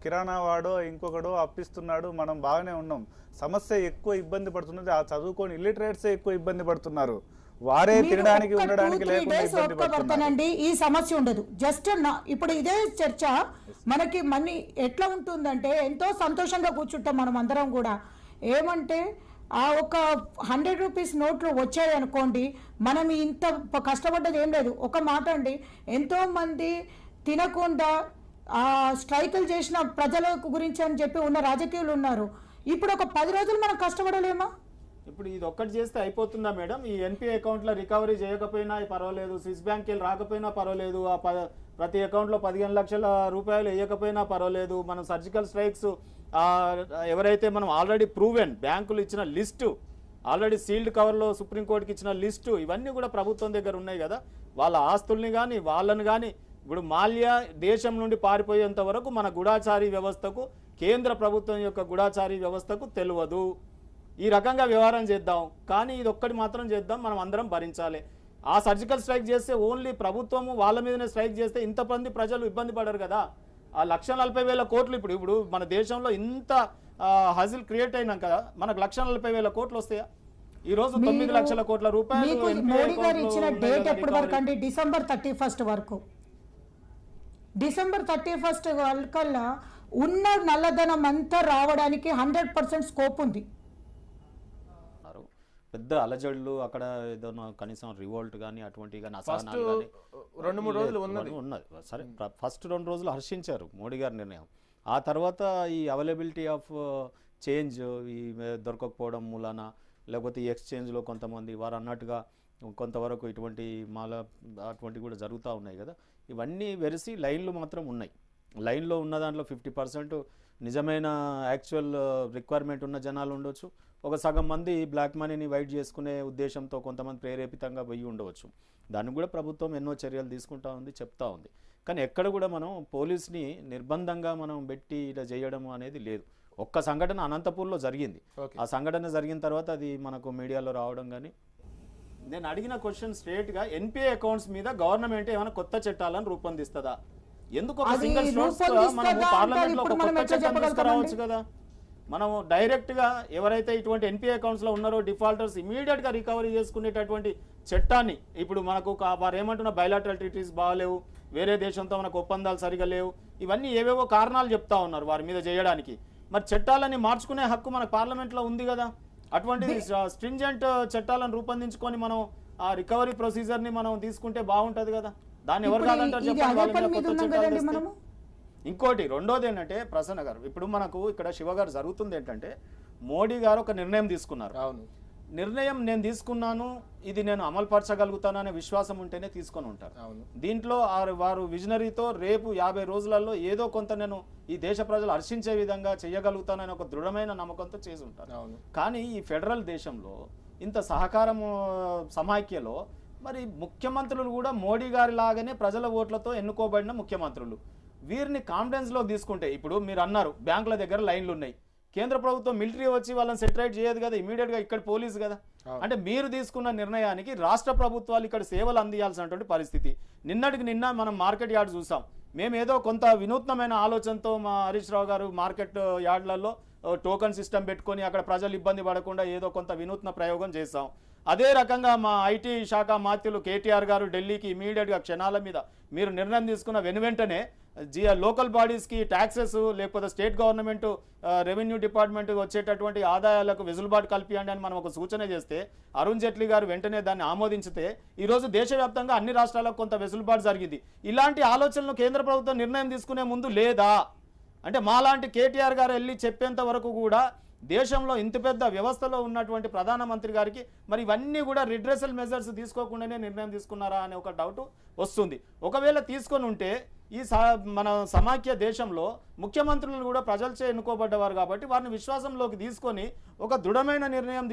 కిరాణా వాడో ఇంకొకడో అప్పిస్తున్నాడు, మనం బాగానే ఉన్నాం. సమస్య ఎక్కువ ఇబ్బంది పడుతున్నది ఆ చదువుకొని ఇల్లిటరేట్సే ఎక్కువ ఇబ్బంది పడుతున్నారు. వారే తినడానికి ఉండడానికి లేకుండా ఇబ్బంది పడుతున్నారండి. ఈ సమస్య ఉండదు. జస్ట్ ఇప్పుడు ఇదే చర్చ మనకి మనీ ఎట్లా ఉంటుందంటే ఎంతో సంతోషంగా కూర్చుంటాం మనం అందరం కూడా. ఏమంటే ఆ ఒక 100 రూపీస్ నోట్లు వచ్చాయి అనుకోండి, మనం ఇంత కష్టపడ్డది ఏం లేదు. ఒక మాట అండి, ఎంతో మంది తినకుండా స్ట్రైకులు చేసిన ప్రజల గురించి అని చెప్పి ఉన్న రాజకీయాలు ఉన్నారు. ఇప్పుడు ఒక 10 రోజులు మనం కష్టపడలేమా? ఇప్పుడు ఇది ఒక్కటి చేస్తే అయిపోతుందా మేడం? ఈ ఎన్పిఏ అకౌంట్లో రికవరీ చేయకపోయినా పర్వాలేదు, స్విస్ బ్యాంక్కి వెళ్ళి రాకపోయినా పర్వాలేదు, ప్రతి అకౌంట్లో 15 లక్షల రూపాయలు వేయకపోయినా పర్వాలేదు, మనం సర్జికల్ స్ట్రైక్స్ ఎవరైతే మనం ఆల్రెడీ ప్రూవెన్ బ్యాంకులు ఇచ్చిన లిస్టు, ఆల్రెడీ సీల్డ్ కవర్లో సుప్రీంకోర్టుకి ఇచ్చిన లిస్టు, ఇవన్నీ కూడా ప్రభుత్వం దగ్గర ఉన్నాయి కదా. వాళ్ళ ఆస్తుల్ని కానీ వాళ్ళని కానీ ఇప్పుడు మాల్యా దేశం నుండి పారిపోయేంత వరకు మన గూఢాచారీ వ్యవస్థకు, కేంద్ర ప్రభుత్వం యొక్క గూఢాచారీ వ్యవస్థకు తెలియదు. ఈ రకంగా వ్యవహారం చేద్దాం, కానీ ఇది ఒక్కటి మాత్రం చేద్దాం, మనం అందరం భరించాలి. ఆ సర్జికల్ స్ట్రైక్ చేస్తే ఓన్లీ ప్రభుత్వము వాళ్ళ మీదనే స్ట్రైక్ చేస్తే ఇంతమంది ప్రజలు ఇబ్బంది పడరు కదా. ఆ 1,40,000 కోట్లు ఇప్పుడు మన దేశంలో ఇంత హజిల్ క్రియేట్ అయినాం కదా, మనకు 1,40,000 కోట్లు వస్తాయా? ఈ రోజు 9 లక్షల కోట్ల రూపాయలు మోడీ గారు ఇచ్చిన డేట్ ఎప్పటి వరకు అండి? డిసెంబర్ 31 వరకు. డిసెంబర్ 31 కల్లా ఉన్న నల్లధనం అంతా రావడానికి 100% స్కోప్ ఉంది. పెద్ద అలజడులు అక్కడ ఏదైనా కనీసం రివోల్ట్ కానీ అటువంటివి కానీ ఫస్ట్ 2-3 రోజులు ఉన్నది. సరే, ఫస్ట్ 2 రోజులు హర్షించారు మోడీ గారి నిర్ణయం. ఆ తర్వాత ఈ అవైలబిలిటీ ఆఫ్ చేంజ్ ఈ దొరకకపోవడం మూలాన, లేకపోతే ఈ ఎక్స్చేంజ్లో కొంతమంది వారు అన్నట్టుగా కొంతవరకు ఇటువంటి అటువంటివి కూడా జరుగుతూ ఉన్నాయి కదా. ఇవన్నీ వెరిసి లైన్లు మాత్రం ఉన్నాయి. లైన్లో ఉన్న దాంట్లో 50% నిజమైన యాక్చువల్ రిక్వైర్మెంట్ ఉన్న జనాలు ఉండొచ్చు, ఒక సగం మంది బ్లాక్ మనీని వైట్ చేసుకునే ఉద్దేశంతో కొంతమంది ప్రేరేపితంగా పోయి ఉండవచ్చు. దాన్ని కూడా ప్రభుత్వం ఎన్నో చర్యలు తీసుకుంటా ఉంది, చెప్తా ఉంది. కానీ ఎక్కడ కూడా మనం పోలీస్ని నిర్బంధంగా మనం పెట్టి ఇలా చేయడం అనేది లేదు. ఒక్క సంఘటన అనంతపూర్లో జరిగింది. ఆ సంఘటన జరిగిన తర్వాత అది మనకు మీడియాలో రావడం. కానీ నేను అడిగిన క్వశ్చన్ స్ట్రేట్గా, ఎన్పిఏ అకౌంట్స్ మీద గవర్నమెంట్ ఏమైనా కొత్త చట్టాలను రూపొందిస్తుందా? ఎందుకు ఒక సింగిల్ స్ట్రోక్స్ మనము పార్లమెంట్లో ఒక కొత్త చట్టం తీసుకురావచ్చు కదా. మనం డైరెక్ట్గా ఎవరైతే ఇటువంటి ఎన్పిఏ అకౌంట్స్లో ఉన్నారో డిఫాల్టర్స్ ఇమీడియట్గా రికవరీ చేసుకునేటటువంటి చట్టాన్ని, ఇప్పుడు మనకు వారు ఏమంటున్న బయలాటరల్ ట్రీటీస్ బాగాలేవు, వేరే దేశంతో మనకు ఒప్పందాలు సరిగా లేవు, ఇవన్నీ ఏవేవో కారణాలు చెప్తా ఉన్నారు వారి మీద చేయడానికి. మరి చట్టాలని మార్చుకునే హక్కు మన పార్లమెంట్లో ఉంది కదా. అటువంటి స్ట్రింజెంట్ చట్టాలను రూపొందించుకొని మనం ఆ రికవరీ ప్రొసీజర్ని మనం తీసుకుంటే బాగుంటుంది కదా. దాన్ని ఎవరు కాదంటారు చెప్పండి. ఇంకోటి రెండోది ఏంటంటే, ప్రసన్న గారు, ఇప్పుడు మనకు ఇక్కడ శివ గారు జరుగుతుంది ఏంటంటే, మోడీ గారు ఒక నిర్ణయం తీసుకున్నారు. నిర్ణయం నేను తీసుకున్నాను, ఇది నేను అమలుపరచగలుగుతాను అనే విశ్వాసం ఉంటేనే తీసుకొని ఉంటారు. దీంట్లో వారు విజనరీతో రేపు 50 రోజులలో ఏదో కొంత నేను ఈ దేశ ప్రజలు హర్షించే విధంగా చేయగలుగుతానని ఒక దృఢమైన నమ్మకంతో చేసి ఉంటారు. కానీ ఈ ఫెడరల్ దేశంలో ఇంత సహకారం సమాఖ్యలో మరి ముఖ్యమంత్రులు కూడా మోడీ గారి లాగానే ప్రజల ఓట్లతో ఎన్నుకోబడిన ముఖ్యమంత్రులు, వీరిని కాన్ఫిడెన్స్లో తీసుకుంటే, ఇప్పుడు మీరు అన్నారు బ్యాంకుల దగ్గర లైన్లు ఉన్నాయి, కేంద్ర ప్రభుత్వం మిలిటరీ వచ్చి వాళ్ళని సెటరైట్ చేయదు కదా, ఇమీడియట్గా ఇక్కడ పోలీసు కదా. అంటే మీరు తీసుకున్న నిర్ణయానికి రాష్ట్ర ప్రభుత్వాలు ఇక్కడ సేవలు అందించాల్సినటువంటి పరిస్థితి. నిన్నటికి నిన్న మనం మార్కెట్ యార్డ్ చూసాం. మేము ఏదో కొంత వినూత్నమైన ఆలోచనతో మా హరీష్ రావు గారు మార్కెట్ యార్డ్లలో టోకన్ సిస్టమ్ పెట్టుకొని అక్కడ ప్రజలు ఇబ్బంది పడకుండా ఏదో కొంత వినూత్న ప్రయోగం చేసాం. అదే రకంగా మా ఐటీ శాఖ మాత్యులు కేటీఆర్ గారు ఢిల్లీకి ఇమీడియట్గా క్షణాల మీద మీరు నిర్ణయం తీసుకున్న వెంటనే లోకల్ బాడీస్కి ట్యాక్సెస్, లేకపోతే స్టేట్ గవర్నమెంట్ రెవెన్యూ డిపార్ట్మెంట్ వచ్చేటటువంటి ఆదాయాలకు వెసులుబాటు కల్పియండి అని మనం ఒక సూచన చేస్తే, అరుణ్ జైట్లీ గారు వెంటనే దాన్ని ఆమోదించితే ఈరోజు దేశవ్యాప్తంగా అన్ని రాష్ట్రాలకు కొంత వెసులుబాటు జరిగింది. ఇలాంటి ఆలోచనలు కేంద్ర ప్రభుత్వం నిర్ణయం తీసుకునే ముందు లేదా? అంటే మాలాంటి కేటీఆర్ గారు వెళ్ళి చెప్పేంత వరకు కూడా దేశంలో ఇంత పెద్ద వ్యవస్థలో ఉన్నటువంటి ప్రధానమంత్రి గారికి మరి ఇవన్నీ కూడా రిడ్రెసల్ మెజర్స్ తీసుకోకుండానే నిర్ణయం తీసుకున్నారా అనే ఒక డౌట్ వస్తుంది. ఒకవేళ తీసుకొని ఉంటే ఈ మన సమాఖ్య దేశంలో ముఖ్యమంత్రులు కూడా ప్రజలచే ఎన్నుకోబడ్డవారు కాబట్టి వారిని విశ్వాసంలోకి తీసుకొని ఒక దృఢమైన నిర్ణయం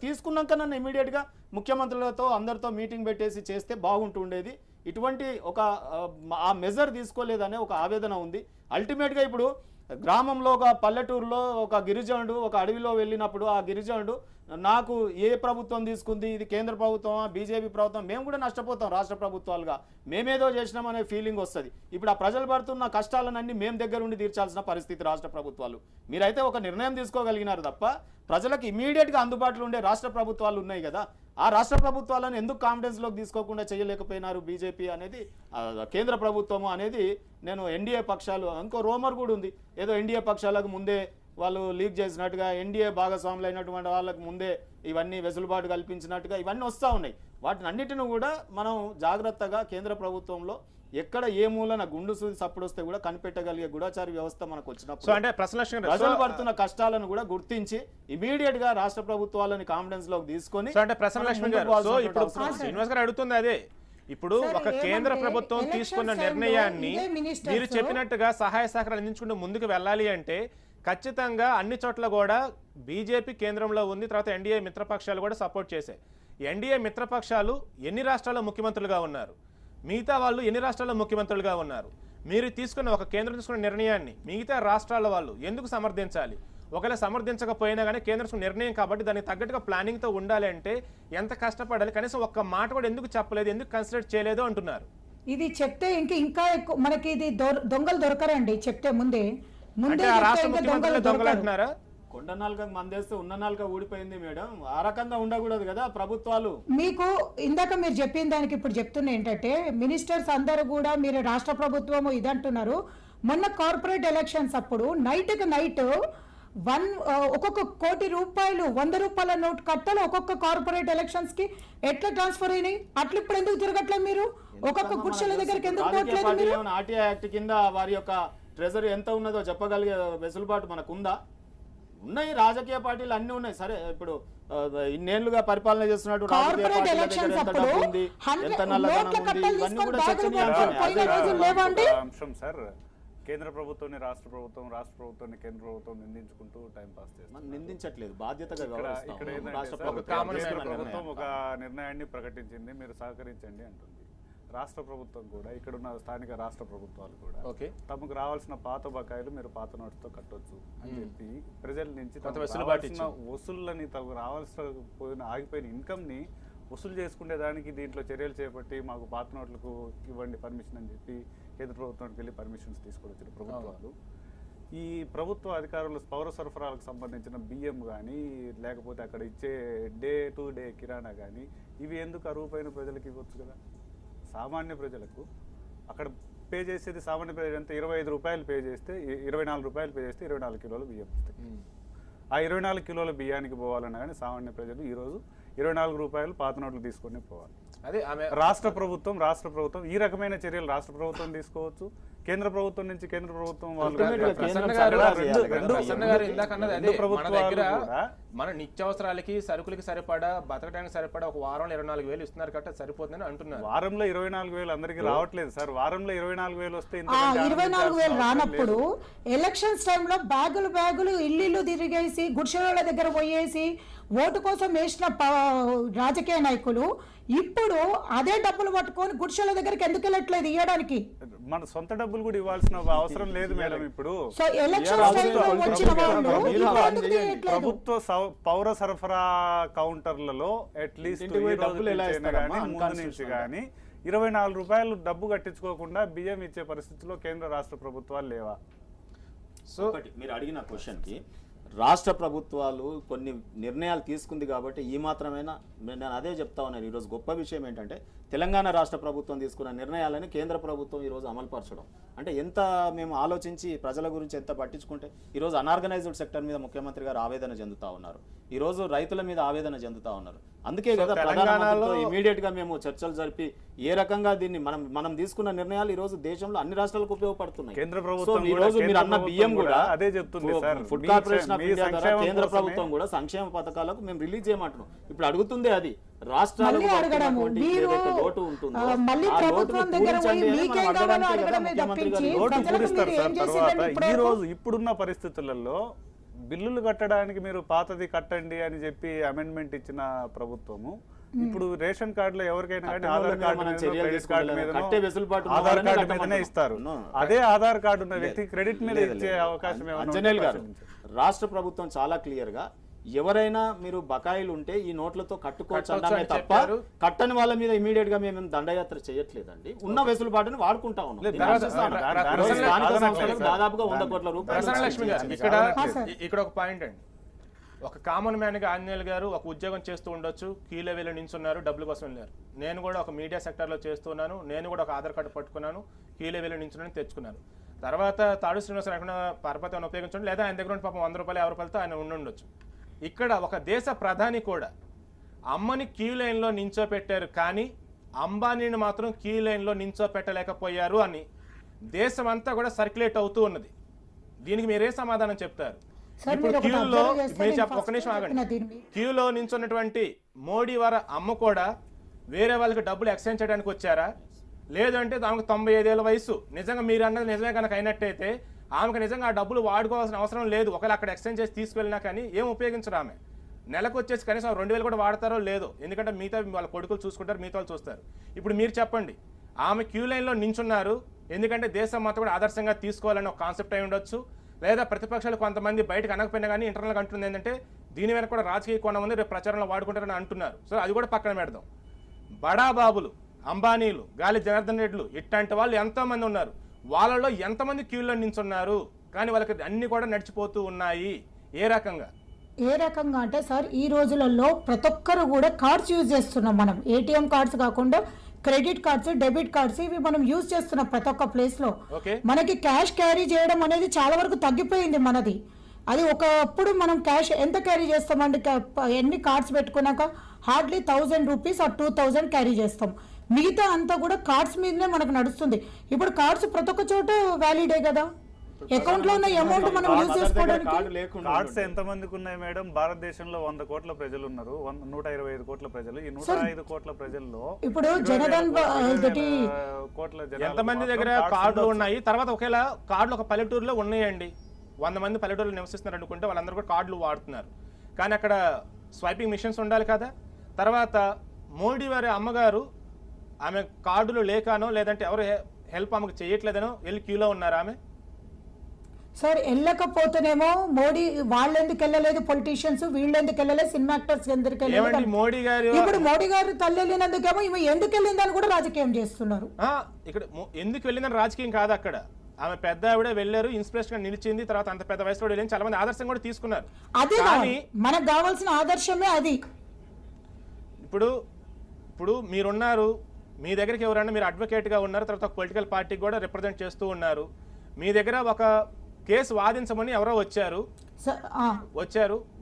తీసుకున్నాక నన్ను ఇమీడియట్గా ముఖ్యమంత్రులతో అందరితో మీటింగ్ పెట్టేసి చేస్తే బాగుంటుండేది. ఇటువంటి ఒక ఆ మెజర్ తీసుకోలేదనే ఒక ఆవేదన ఉంది. అల్టిమేట్గా ఇప్పుడు గ్రామంలో ఒక పల్లెటూరులో ఒక గిరిజనుడు ఒక అడవిలో వెళ్ళినప్పుడు ఆ గిరిజనుడు నాకు ఏ ప్రభుత్వం తీసుకుంది, ఇది కేంద్ర ప్రభుత్వమా బీజేపీ ప్రభుత్వం, మేము కూడా నష్టపోతాం రాష్ట్ర ప్రభుత్వాలుగా, మేమేదో చేసినామనే ఫీలింగ్ వస్తుంది. ఇప్పుడు ఆ ప్రజలు పడుతున్న కష్టాలన్నీ మేము దగ్గరుండి తీర్చాల్సిన పరిస్థితి రాష్ట్ర ప్రభుత్వాలు. మీరైతే ఒక నిర్ణయం తీసుకోగలిగినారు తప్ప ప్రజలకు ఇమీడియట్గా అందుబాటులో ఉండే రాష్ట్ర ప్రభుత్వాలు ఉన్నాయి కదా, ఆ రాష్ట్ర ప్రభుత్వాలను ఎందుకు కాన్ఫిడెన్స్లోకి తీసుకోకుండా చేయలేకపోయినారు బీజేపీ అనేది, కేంద్ర ప్రభుత్వము అనేది. నేను ఎన్డీఏ పక్షాలు, ఇంకో రోమర్ కూడా ఉంది, ఏదో ఎన్డీఏ పక్షాలకు ముందే వాళ్ళు లీక్ చేసినట్టుగా, ఎన్డీఏ భాగస్వాములు అయినటువంటి వాళ్ళకు ముందే ఇవన్నీ వెసులుబాటు కల్పించినట్టుగా ఇవన్నీ వస్తూ ఉన్నాయి. వాటిని అన్నిటిని కూడా మనం జాగ్రత్తగా కేంద్ర ప్రభుత్వంలో ఎక్కడ ఏ మూలన గుండు సూది సప్పుడు వస్తే కూడా కనిపెట్టగలిగే గూఢచారి వ్యవస్థ మనకు వచ్చినప్పుడు అంటే ప్రజలు పడుతున్న కష్టాలను కూడా గుర్తించి ఇమీడియట్ గా రాష్ట్ర ప్రభుత్వాలని కాన్ఫిడెన్స్ లోకి తీసుకొని అంటే ప్రసన్న లక్ష్మి గారు, సో ఇప్పుడు శ్రీనివాస్ గారు అడుగుతుంది అదే, ఇప్పుడు ఒక కేంద్ర ప్రభుత్వం తీసుకున్న నిర్ణయాన్ని మీరు చెప్పినట్టుగా సహాయ సహకారాలు అందించుకుంటూ ముందుకు వెళ్ళాలి అంటే ఖచ్చితంగా అన్ని చోట్ల కూడా బీజేపీ కేంద్రంలో ఉంది, తర్వాత ఎన్డీఏ మిత్రపక్షాలు కూడా సపోర్ట్ చేశాయి. ఎన్డీఏ మిత్రపక్షాలు ఎన్ని రాష్ట్రాల్లో ముఖ్యమంత్రులుగా ఉన్నారు, మిగతా వాళ్ళు ఎన్ని రాష్ట్రాల్లో ముఖ్యమంత్రులుగా ఉన్నారు, మీరు తీసుకున్న ఒక కేంద్రం తీసుకున్న నిర్ణయాన్ని మిగతా రాష్ట్రాల వాళ్ళు ఎందుకు సమర్థించాలి? ఒకవేళ సమర్థించకపోయినా కానీ కేంద్రం నిర్ణయం కాబట్టి దానికి తగ్గట్టుగా ప్లానింగ్తో ఉండాలి అంటే ఎంత కష్టపడాలి? కనీసం ఒక్క మాట కూడా ఎందుకు చెప్పలేదు, ఎందుకు కన్సిడర్ చేయలేదు అంటున్నారు. ఇది చెప్తే ఇంకా ఎక్కువ మనకి ఇది దొంగలు దొరకరండి చెప్తే ముందే అంటే ఆ రాష్ట్ర ముఖ్యమంత్రులు దొంగలు అంటున్నారా? కొండ నాలుగ మందేస్తే ఉన్న నాలుక ఊడిపోయింది మేడం, ఆ రకంగా ఉండకూడదు కదా ప్రభుత్వాలు. మీకు ఇందాక మీరు చెప్పిన దానికి ఇప్పుడు చెప్తున్నా ఏంటంటే మినిస్టర్స్ అందరూ కూడా మీరు రాష్ట్ర ప్రభుత్వము ఇదంటున్నారు. మొన్న కార్పొరేట్ ఎలక్షన్స్ అప్పుడు నైట్కి నైట్ ఒక్కొక్క కోటి రూపాయలు 100 రూపాయల నోట్ కట్టాలి ఒక్కొక్క కార్పొరేట్ ఎలక్షన్స్ కి ఎట్లా ట్రాన్స్ఫర్ అయినాయి? అట్లా ఇప్పుడు ఎందుకు తిరగట్లేదు మీరు? ఒక్కొక్క గుడిసెల దగ్గరికి ఎందుకు పోవట్లేదు మీరు? ఆర్టీఐ యాక్ట్ కింద వారి యొక్క ట్రెజరీ ఎంత ఉన్నదో చెప్పగలిగే వెసులుబాటు మనకుందా? ఉన్నాయి, రాజకీయ పార్టీలు అన్ని ఉన్నాయి. సరే ఇప్పుడు ఇన్నేళ్లుగా పరిపాలన చేస్తున్నట్టు కార్పొరేట్ ఎలక్షన్స్ అప్పుడు అంశం సార్, కేంద్ర ప్రభుత్వాన్ని రాష్ట్ర ప్రభుత్వం, రాష్ట్ర ప్రభుత్వాన్ని కేంద్ర ప్రభుత్వం నిందించుకుంటూ టైం పాస్ చేస్తారు. నిందించట్లేదు, బాధ్యతగా ఇక్కడ కేంద్ర ప్రభుత్వం ఒక నిర్ణయాన్ని ప్రకటించింది, మీరు సహకరించండి అంటుంది. రాష్ట్ర ప్రభుత్వం కూడా, ఇక్కడ ఉన్న స్థానిక రాష్ట్ర ప్రభుత్వాలు కూడా తమకు రావాల్సిన పాత బకాయిలు మీరు పాత నోట్స్తో కట్టొచ్చు అని చెప్పి ప్రజల నుంచి రావాల్సిన వసూళ్ళని, తమకు రావాల్సిన ఆగిపోయిన ఇన్కమ్ని వసూలు చేసుకునే దానికి దీంట్లో చర్యలు చేపట్టి మాకు పాత నోట్లకు ఇవ్వండి పర్మిషన్ అని చెప్పి కేంద్ర ప్రభుత్వానికి వెళ్ళి పర్మిషన్స్ తీసుకొచ్చిన ప్రభుత్వాలు. ఈ ప్రభుత్వ అధికారులు పౌర సరఫరాలకు సంబంధించిన బియ్యం కానీ లేకపోతే అక్కడ ఇచ్చే డే టు డే కిరాణా కానీ ఇవి ఎందుకు ఆ రూపాయన ప్రజలకు ఇవ్వచ్చు కదా? సామాన్య ప్రజలకు అక్కడ పే చేసేది సామాన్య ప్రజలు ఎంత 25 రూపాయలు పే చేస్తే 24 రూపాయలు పే చేస్తే 24 కిలోల బియ్యం వస్తాయి. ఆ 24 కిలోల బియ్యానికి పోవాలన్నా కానీ సామాన్య ప్రజలు ఈరోజు 24 రూపాయలు పాత నోట్లు తీసుకొని పోవాలి. అదే రాష్ట్ర ప్రభుత్వం ఈ రకమైన చర్యలు రాష్ట్ర ప్రభుత్వం తీసుకోవచ్చు, కేంద్ర ప్రభుత్వం నుంచి కేంద్ర ప్రభుత్వం వాళ్ళు మన నిత్యావసరాలకి సరుకులకి సరిపడా బతకడానికి సరిపడా ఒక వారంలో 24,000 ఇస్తున్నారు కాబట్టి సరిపోతుందని అంటున్నారు. వారంలో 24,000 అందరికి రావట్లేదు సార్. వారంలో 24,000 వస్తే 24,000 రానప్పుడు ఎలక్షన్స్ టైంలో బ్యాగులు ఇల్లు తిరిగేసి గుడిసెల దగ్గర పోయేసి ఓటు కోసం వేసిన రాజకీయ నాయకులు ఇప్పుడు అదే డబ్బులు పట్టుకొని గుడిసెల దగ్గరికి ఎందుకు వెళ్ళట్లేదు ఇవ్వడానికి? మన సొంత డబ్బులు కూడా ఇవ్వాల్సిన అవసరం లేదు మేడం. ఇప్పుడు ప్రభుత్వ పౌర సరఫరా కౌంటర్లలో అట్లీస్ట్ ముందు నుంచి కానీ 24 రూపాయలు డబ్బు కట్టించుకోకుండా బియ్యం ఇచ్చే పరిస్థితిలో కేంద్ర రాష్ట్ర ప్రభుత్వాలు లేవా? సో మీరు అడిగిన క్వశ్చన్కి రాష్ట్ర ప్రభుత్వాలు కొన్ని నిర్ణయాలు తీసుకుంది కాబట్టి ఈ మాత్రమేనా? నేను అదే చెప్తా ఉన్నాను. ఈరోజు గొప్ప విషయం ఏంటంటే తెలంగాణ రాష్ట్ర ప్రభుత్వం తీసుకున్న నిర్ణయాలని కేంద్ర ప్రభుత్వం ఈరోజు అమలుపరచడం అంటే ఎంత మేము ఆలోచించి ప్రజల గురించి ఎంత పట్టించుకుంటే ఈరోజు అనార్గనైజ్డ్ సెక్టర్ మీద ముఖ్యమంత్రి గారు ఆవేదన చెందుతా ఉన్నారు, ఈరోజు రైతుల మీద ఆవేదన చెందుతా ఉన్నారు. అందుకే కదా తెలంగాణలో ఇమీడియట్ గా మేము చర్చలు జరిపి ఏ రకంగా దీన్ని మనం తీసుకున్న నిర్ణయాలు ఈ రోజు దేశంలో అన్ని రాష్ట్రాలకు ఉపయోగపడుతున్నాయి. కేంద్ర ప్రభుత్వం ఈ రోజు మీరు అన్న బియ్యం కూడా అదే చెప్తుంది sir. Food corporation of India ద్వారా కేంద్ర ప్రభుత్వం కూడా సంక్షేమ పథకాలకు మేము రిలీజ్ చేయమంటున్నాం. ఇప్పుడు అడుగుతుంది అది రాష్ట్రాలకు లోటు ఉంటుందో ఇప్పుడున్న పరిస్థితులలో బిల్లులు కట్టడానికి మీరు పాతది కట్టండి అని చెప్పి అమెండ్మెంట్ ఇచ్చిన ప్రభుత్వము ఇప్పుడు రేషన్ కార్డులో ఎవరికైనా కానీ ఆధార్ కార్డు క్రెడిట్ కార్డు మీద ఆధార్ కార్డు మీదనే ఇస్తారు. అదే ఆధార్ కార్డు ఉన్న వ్యక్తి క్రెడిట్ మీద ఇచ్చే అవకాశం ఏమన్నా? రాష్ట్ర ప్రభుత్వం చాలా క్లియర్ గా ఎవరైనా మీరు బకాయిలు ఉంటే ఈ నోట్లతో కట్టుకోవచ్చు తప్ప కట్టని వాళ్ళ మీద ఇమీడియట్ గా మేము దండయాత్ర చేయట్లేదండి. ఉన్న వెసులుబాటుని వాడుకుంటా ఉన్నాం. దాదాపుగా 100 కోట్ల రూపాయలు. ఇక్కడ ఒక పాయింట్ అండి, ఒక కామన్ మ్యాన్ గా ఆంజనేయులు గారు ఒక ఉద్యోగం చేస్తూ ఉండొచ్చు, కీ లెవెల్ నించున్నారు, డబ్బుల కోసం వెళ్ళారు. నేను కూడా ఒక మీడియా సెక్టర్లో చేస్తున్నాను, నేను కూడా ఒక ఆధార్ కార్డు పట్టుకున్నాను, కీ లెవెల్ నించున్నాను, తెచ్చుకున్నాను. తర్వాత తాడు శ్రీనివాస రాకుండా పరపతిని ఉపయోగించండి, లేదా ఆయన దగ్గర పాపం 100 రూపాయలు 50 రూపాయలతో ఆయన ఉండొచ్చు. ఇక్కడ ఒక దేశ ప్రధాని కూడా అమ్మని క్యూ లైన్లో నించోపెట్టారు, కానీ అంబానీని మాత్రం క్యూ లైన్లో నించోపెట్టలేకపోయారు అని దేశం అంతా కూడా సర్క్యులేట్ అవుతూ ఉన్నది. దీనికి మీరే సమాధానం చెప్తారు? ఇప్పుడు క్యూలో ఒక నిమిషం ఆగండి. క్యూలో నించున్నటువంటి మోడీ వారి అమ్మ కూడా వేరే వాళ్ళకి డబ్బులు ఎక్స్చేంజ్ చేయడానికి వచ్చారా? లేదంటే ఆమెకు 95 ఏళ్ళ వయసు, నిజంగా మీరు అన్నది నిజమే కనుక అయినట్టయితే ఆమెకు నిజంగా ఆ డబ్బులు వాడుకోవాల్సిన అవసరం లేదు. ఒకవేళ అక్కడ ఎక్స్చేంజ్ చేసి తీసుకెళ్ళినా కానీ ఏం ఉపయోగించరు. ఆమె నెలకు వచ్చేసి కనీసం 2000 కూడా వాడతారో లేదో, ఎందుకంటే మిగతా వాళ్ళ కొడుకులు చూసుకుంటారు, మిగతా వాళ్ళు చూస్తారు. ఇప్పుడు మీరు చెప్పండి, ఆమె క్యూ లైన్లో నించున్నారు ఎందుకంటే దేశం మొత్తం కూడా ఆదర్శంగా తీసుకోవాలని ఒక కాన్సెప్ట్ అయి ఉండొచ్చు, లేదా ప్రతిపక్షాలు కొంతమంది బయటకు అనకపోయినా కానీ ఇంటర్నల్గా అంటుంది ఏంటంటే దీని వెనక కూడా రాజకీయ కోణం ఉంది, రేపు ప్రచారంలో వాడుకుంటారని అంటున్నారు. సో అది కూడా పక్కన పెడదాం. బడాబాబులు, అంబానీలు, గాలి జనార్దన్ రెడ్డిలు ఇట్లాంటి వాళ్ళు ఎంతోమంది ఉన్నారు. వాళ్ళలో ఎంతమంది క్యూలో నించున్నారు, కానీ వాళ్ళకి అన్ని కూడా నడిచిపోతూ ఉన్నాయి. ఏ రకంగా అంటే సార్, ఈ రోజులలో ప్రతి ఒక్కరు కూడా కార్డ్స్ యూజ్ చేస్తున్నాం. మనం ఏటీఎం కార్డ్స్ కాకుండా క్రెడిట్ కార్డ్స్, డెబిట్ కార్డ్స్ ఇవి మనం యూజ్ చేస్తున్నాం ప్రతి ఒక్క ప్లేస్లో. మనకి క్యాష్ క్యారీ చేయడం అనేది చాలా వరకు తగ్గిపోయింది మనది. అది ఒకప్పుడు మనం క్యాష్ ఎంత క్యారీ చేస్తామండి, ఎన్ని కార్డ్స్ పెట్టుకున్నాక హార్డ్లీ 1000 రూపీస్ ఆర్ 2000 క్యారీ చేస్తాం. మిగతా అంతా కూడా కార్డ్స్ మీదనే మనకు నడుస్తుంది. ఇప్పుడు కార్డ్స్ ప్రతి ఒక్క చోట వ్యాలిడే కదా, అకౌంట్ లో ఉన్న అమౌంట్ మనం యూజ్ చేసుకోవడానికి. కార్డ్స్ ఎంత మందికి ఉన్నాయి మేడం? భారతదేశంలో 100 కోట్ల ప్రజలు ఉన్నారు, 125 కోట్ల ప్రజలు. ఈ 105 కోట్ల ప్రజల్లో ఇప్పుడు జనధన్ కోట్ల ఎంతమంది దగ్గర కార్డులు ఉన్నాయి? తర్వాత ఒకవేళ కార్డులు ఒక పల్లెటూరులో ఉన్నాయండి, 100 మంది పల్లెటూరులో నివసిస్తున్నారు అనుకుంటే వాళ్ళందరూ కూడా కార్డులు వాడుతున్నారు, కానీ అక్కడ స్వైపింగ్ మిషన్స్ ఉండాలి కదా. తర్వాత మోడీ వారి అమ్మగారు ఆమె కార్డులు లేకనో లేదంటే ఎవరు హెల్ప్ ఆమెకు చేయట్లేదనో వెళ్ళి క్యూలో ఉన్నారు ఆమె. సార్ వెళ్ళకపోతేనేమో మోడీ వాళ్ళు ఎందుకు వెళ్ళలేదు, పొలిటీషియన్స్ వీళ్ళు ఎందుకు వెళ్ళలేదు, సినిమా యాక్టర్స్ ఎందుకు వెళ్ళలేదు. మోడీ గారు ఇప్పుడు మోడీ గారు తల్లి వెళ్ళినందుకేమో ఈమె ఎందుకు వెళ్ళిందని కూడా రాజకీయం చేస్తున్నారు. ఇక్కడ ఎందుకు వెళ్ళిందని రాజకీయం కాదు, అక్కడ ఆమె పెద్ద ఆవిడ వెళ్ళారు, ఇన్స్పిరేషన్ గా నిలిచింది, తర్వాత అంత పెద్ద వయసులో వెళ్ళింది, చాలా మంది ఆదర్శం కూడా తీసుకున్నారు. అదే మనకు కావాల్సిన ఆదర్శమే అది. ఇప్పుడు మీరున్నారు, మీ దగ్గరికి ఎవరన్నా మీరు అడ్వకేట్గా ఉన్నారు, తర్వాత పొలిటికల్ పార్టీకి కూడా రిప్రజెంట్ చేస్తూ ఉన్నారు. మీ దగ్గర ఒక కేసు వాదించమని ఎవరో వచ్చారు,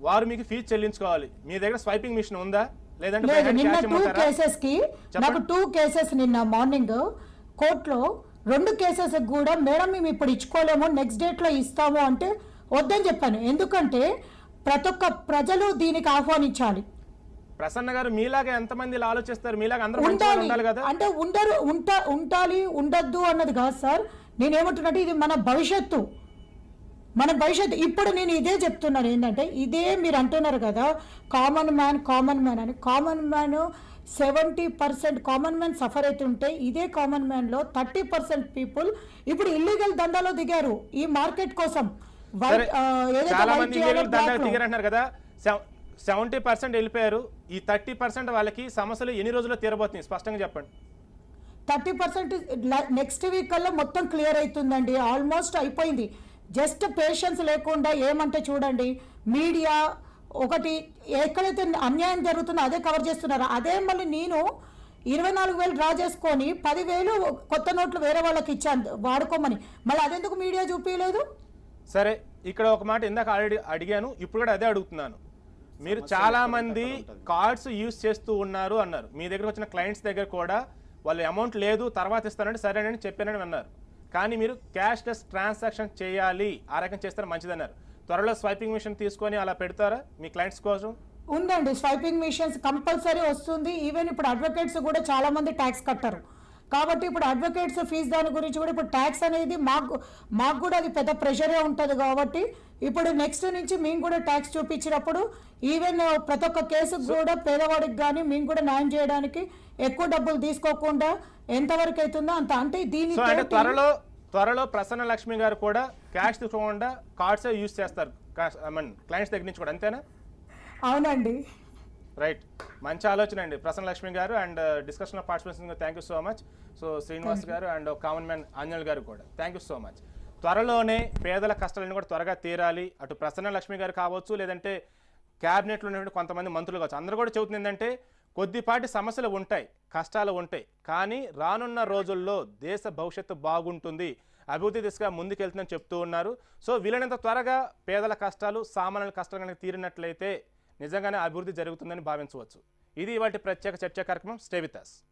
వారు మీకు ఫీజు చెల్లించుకోవాలి. మీ దగ్గర స్వైపింగ్ మిషన్ ఉందా? లేదంటే నిన్న 2 కేసెస్ నిన్న మార్నింగ్ కోర్టులో 2 కేసెస్ కూడా మేడం మేము ఇప్పుడు ఇచ్చుకోలేము, నెక్స్ట్ డేట్ లో ఇస్తాము అంటే వద్దని చెప్పాను. ఎందుకంటే ప్రతి ఒక్క ప్రజలు దీనికి ఆహ్వానించాలి. ప్రసన్న గారు మీలాగా ఎంతమంది ఇలా ఆలోచిస్తారు? మీలాగా అందరూ ఉండాలి కదా. అంటే ఉండాలి ఉండద్దు అన్నది కాదు సార్, నేనేమంటున్నట్టు ఇది మన భవిష్యత్తు. ఇప్పుడు నేను ఇదే చెప్తున్నాను ఏంటంటే, ఇదే మీరు అంటున్నారు కదా కామన్ మ్యాన్ అని. Common man 70% common man suffer అవుతుంటే ఇదే కామన్ మ్యాన్ లో 30% పీపుల్ ఇప్పుడు ఇల్లీగల్ దందాలో దిగారు ఈ మార్కెట్ కోసం. చాలా మంది ఇల్లీగల్ దందాలో దిగారంటున్నారు కదా, 70% వెళ్ళిపోయారు. ఈ 30% వాళ్ళకి సమస్యలు ఎన్ని రోజుల్లో తీరబోతున్నాయి స్పష్టంగా చెప్పండి. 30% నెక్స్ట్ వీక్ కల్లా మొత్తం క్లియర్ అవుతుందండి, ఆల్మోస్ట్ అయిపోయింది. జస్ట్ పేషెన్స్ లేకుండా ఏమంటే చూడండి, మీడియా ఒకటి ఎక్కడైతే అన్యాయం జరుగుతుందో అదే కవర్ చేస్తున్నారు. అదే మళ్ళీ నేను 24,000 డ్రా చేసుకొని 10,000 కొత్త నోట్లు వేరే వాళ్ళకి ఇచ్చాను వాడుకోమని, మళ్ళీ అదెందుకు మీడియా చూపించలేదు? సరే, ఇక్కడ ఒక మాట ఇందాక ఆల్రెడీ అడిగాను, ఇప్పుడు కూడా అదే అడుగుతున్నాను. మీరు చాలా మంది కార్డ్స్ యూజ్ చేస్తూ ఉన్నారు అన్నారు. మీ దగ్గర వచ్చిన క్లయింట్స్ దగ్గర కూడా వాళ్ళు అమౌంట్ లేదు తర్వాత ఇస్తానంటే సరేనని చెప్పానని అన్నారు. కానీ మీరు క్యాష్లెస్ ట్రాన్సాక్షన్ చేయాలి, ఆ రకం చేస్తే మంచిదన్నారు. త్వరలో స్వైపింగ్ మిషన్ తీసుకొని అలా పెడతారా మీ క్లయింట్స్ కోసం? ఉందండి, స్వైపింగ్ మిషన్స్ కంపల్సరీ వస్తుంది. ఈవెన్ ఇప్పుడు అడ్వకేట్స్ కూడా చాలా మంది ట్యాక్స్ కట్టారు కాబట్టి ఇప్పుడు అడ్వకేట్స్ ఫీజు దాని గురించి కూడా ఇప్పుడు ట్యాక్స్ అనేది మాకు కూడా అది పెద్ద ప్రెషరే ఉంటుంది. కాబట్టి ఇప్పుడు నెక్స్ట్ నుంచి మేము కూడా ట్యాక్స్ చూపించినప్పుడు ఈవెన్ ప్రతి ఒక్క కేసుకు కూడా పేదవాడికి కానీ మేము కూడా న్యాయం చేయడానికి ఎక్కువ డబ్బులు తీసుకోకుండా ఎంతవరకు అవుతుందో అంత. అంటే దీని త్వరలో ప్రసన్న లక్ష్మి గారు కూడా క్యాష్ తీసుకోకుండా కార్డ్స్ యూజ్ చేస్తారు క్లయింట్స్ దగ్గర నుంచి కూడా, అంతేనా? అవునండి, రైట్. మంచి ఆలోచన అండి ప్రసన్న లక్ష్మి గారు. అండ్ డిస్కషన్లో participation thank you so much. So Srinivas గారు అండ్ కామన్ మ్యాన్ ఆంజనేయులు గారు కూడా థ్యాంక్ యూ సో మచ్. త్వరలోనే పేదల కష్టాలన్నీ కూడా త్వరగా తీరాలి. అటు ప్రసన్న లక్ష్మి గారు కావచ్చు, లేదంటే క్యాబినెట్లో ఉన్నటువంటి కొంతమంది మంత్రులు కావచ్చు, అందరూ కూడా చెబుతుంది ఏంటంటే కొద్దిపాటి సమస్యలు ఉంటాయి, కష్టాలు ఉంటాయి, కానీ రానున్న రోజుల్లో దేశ భవిష్యత్తు బాగుంటుంది, అభివృద్ధి దిశగా ముందుకెళ్తుందని చెప్తూ ఉన్నారు. సో వీలైనంత త్వరగా పేదల కష్టాలు, సామాన్యుల కష్టాలు కనుక తీరినట్లయితే నిజంగానే అభివృద్ధి జరుగుతుందని భావించవచ్చు. ఇది ఇవాళ ప్రత్యేక చర్చా కార్యక్రమం. Stay with us.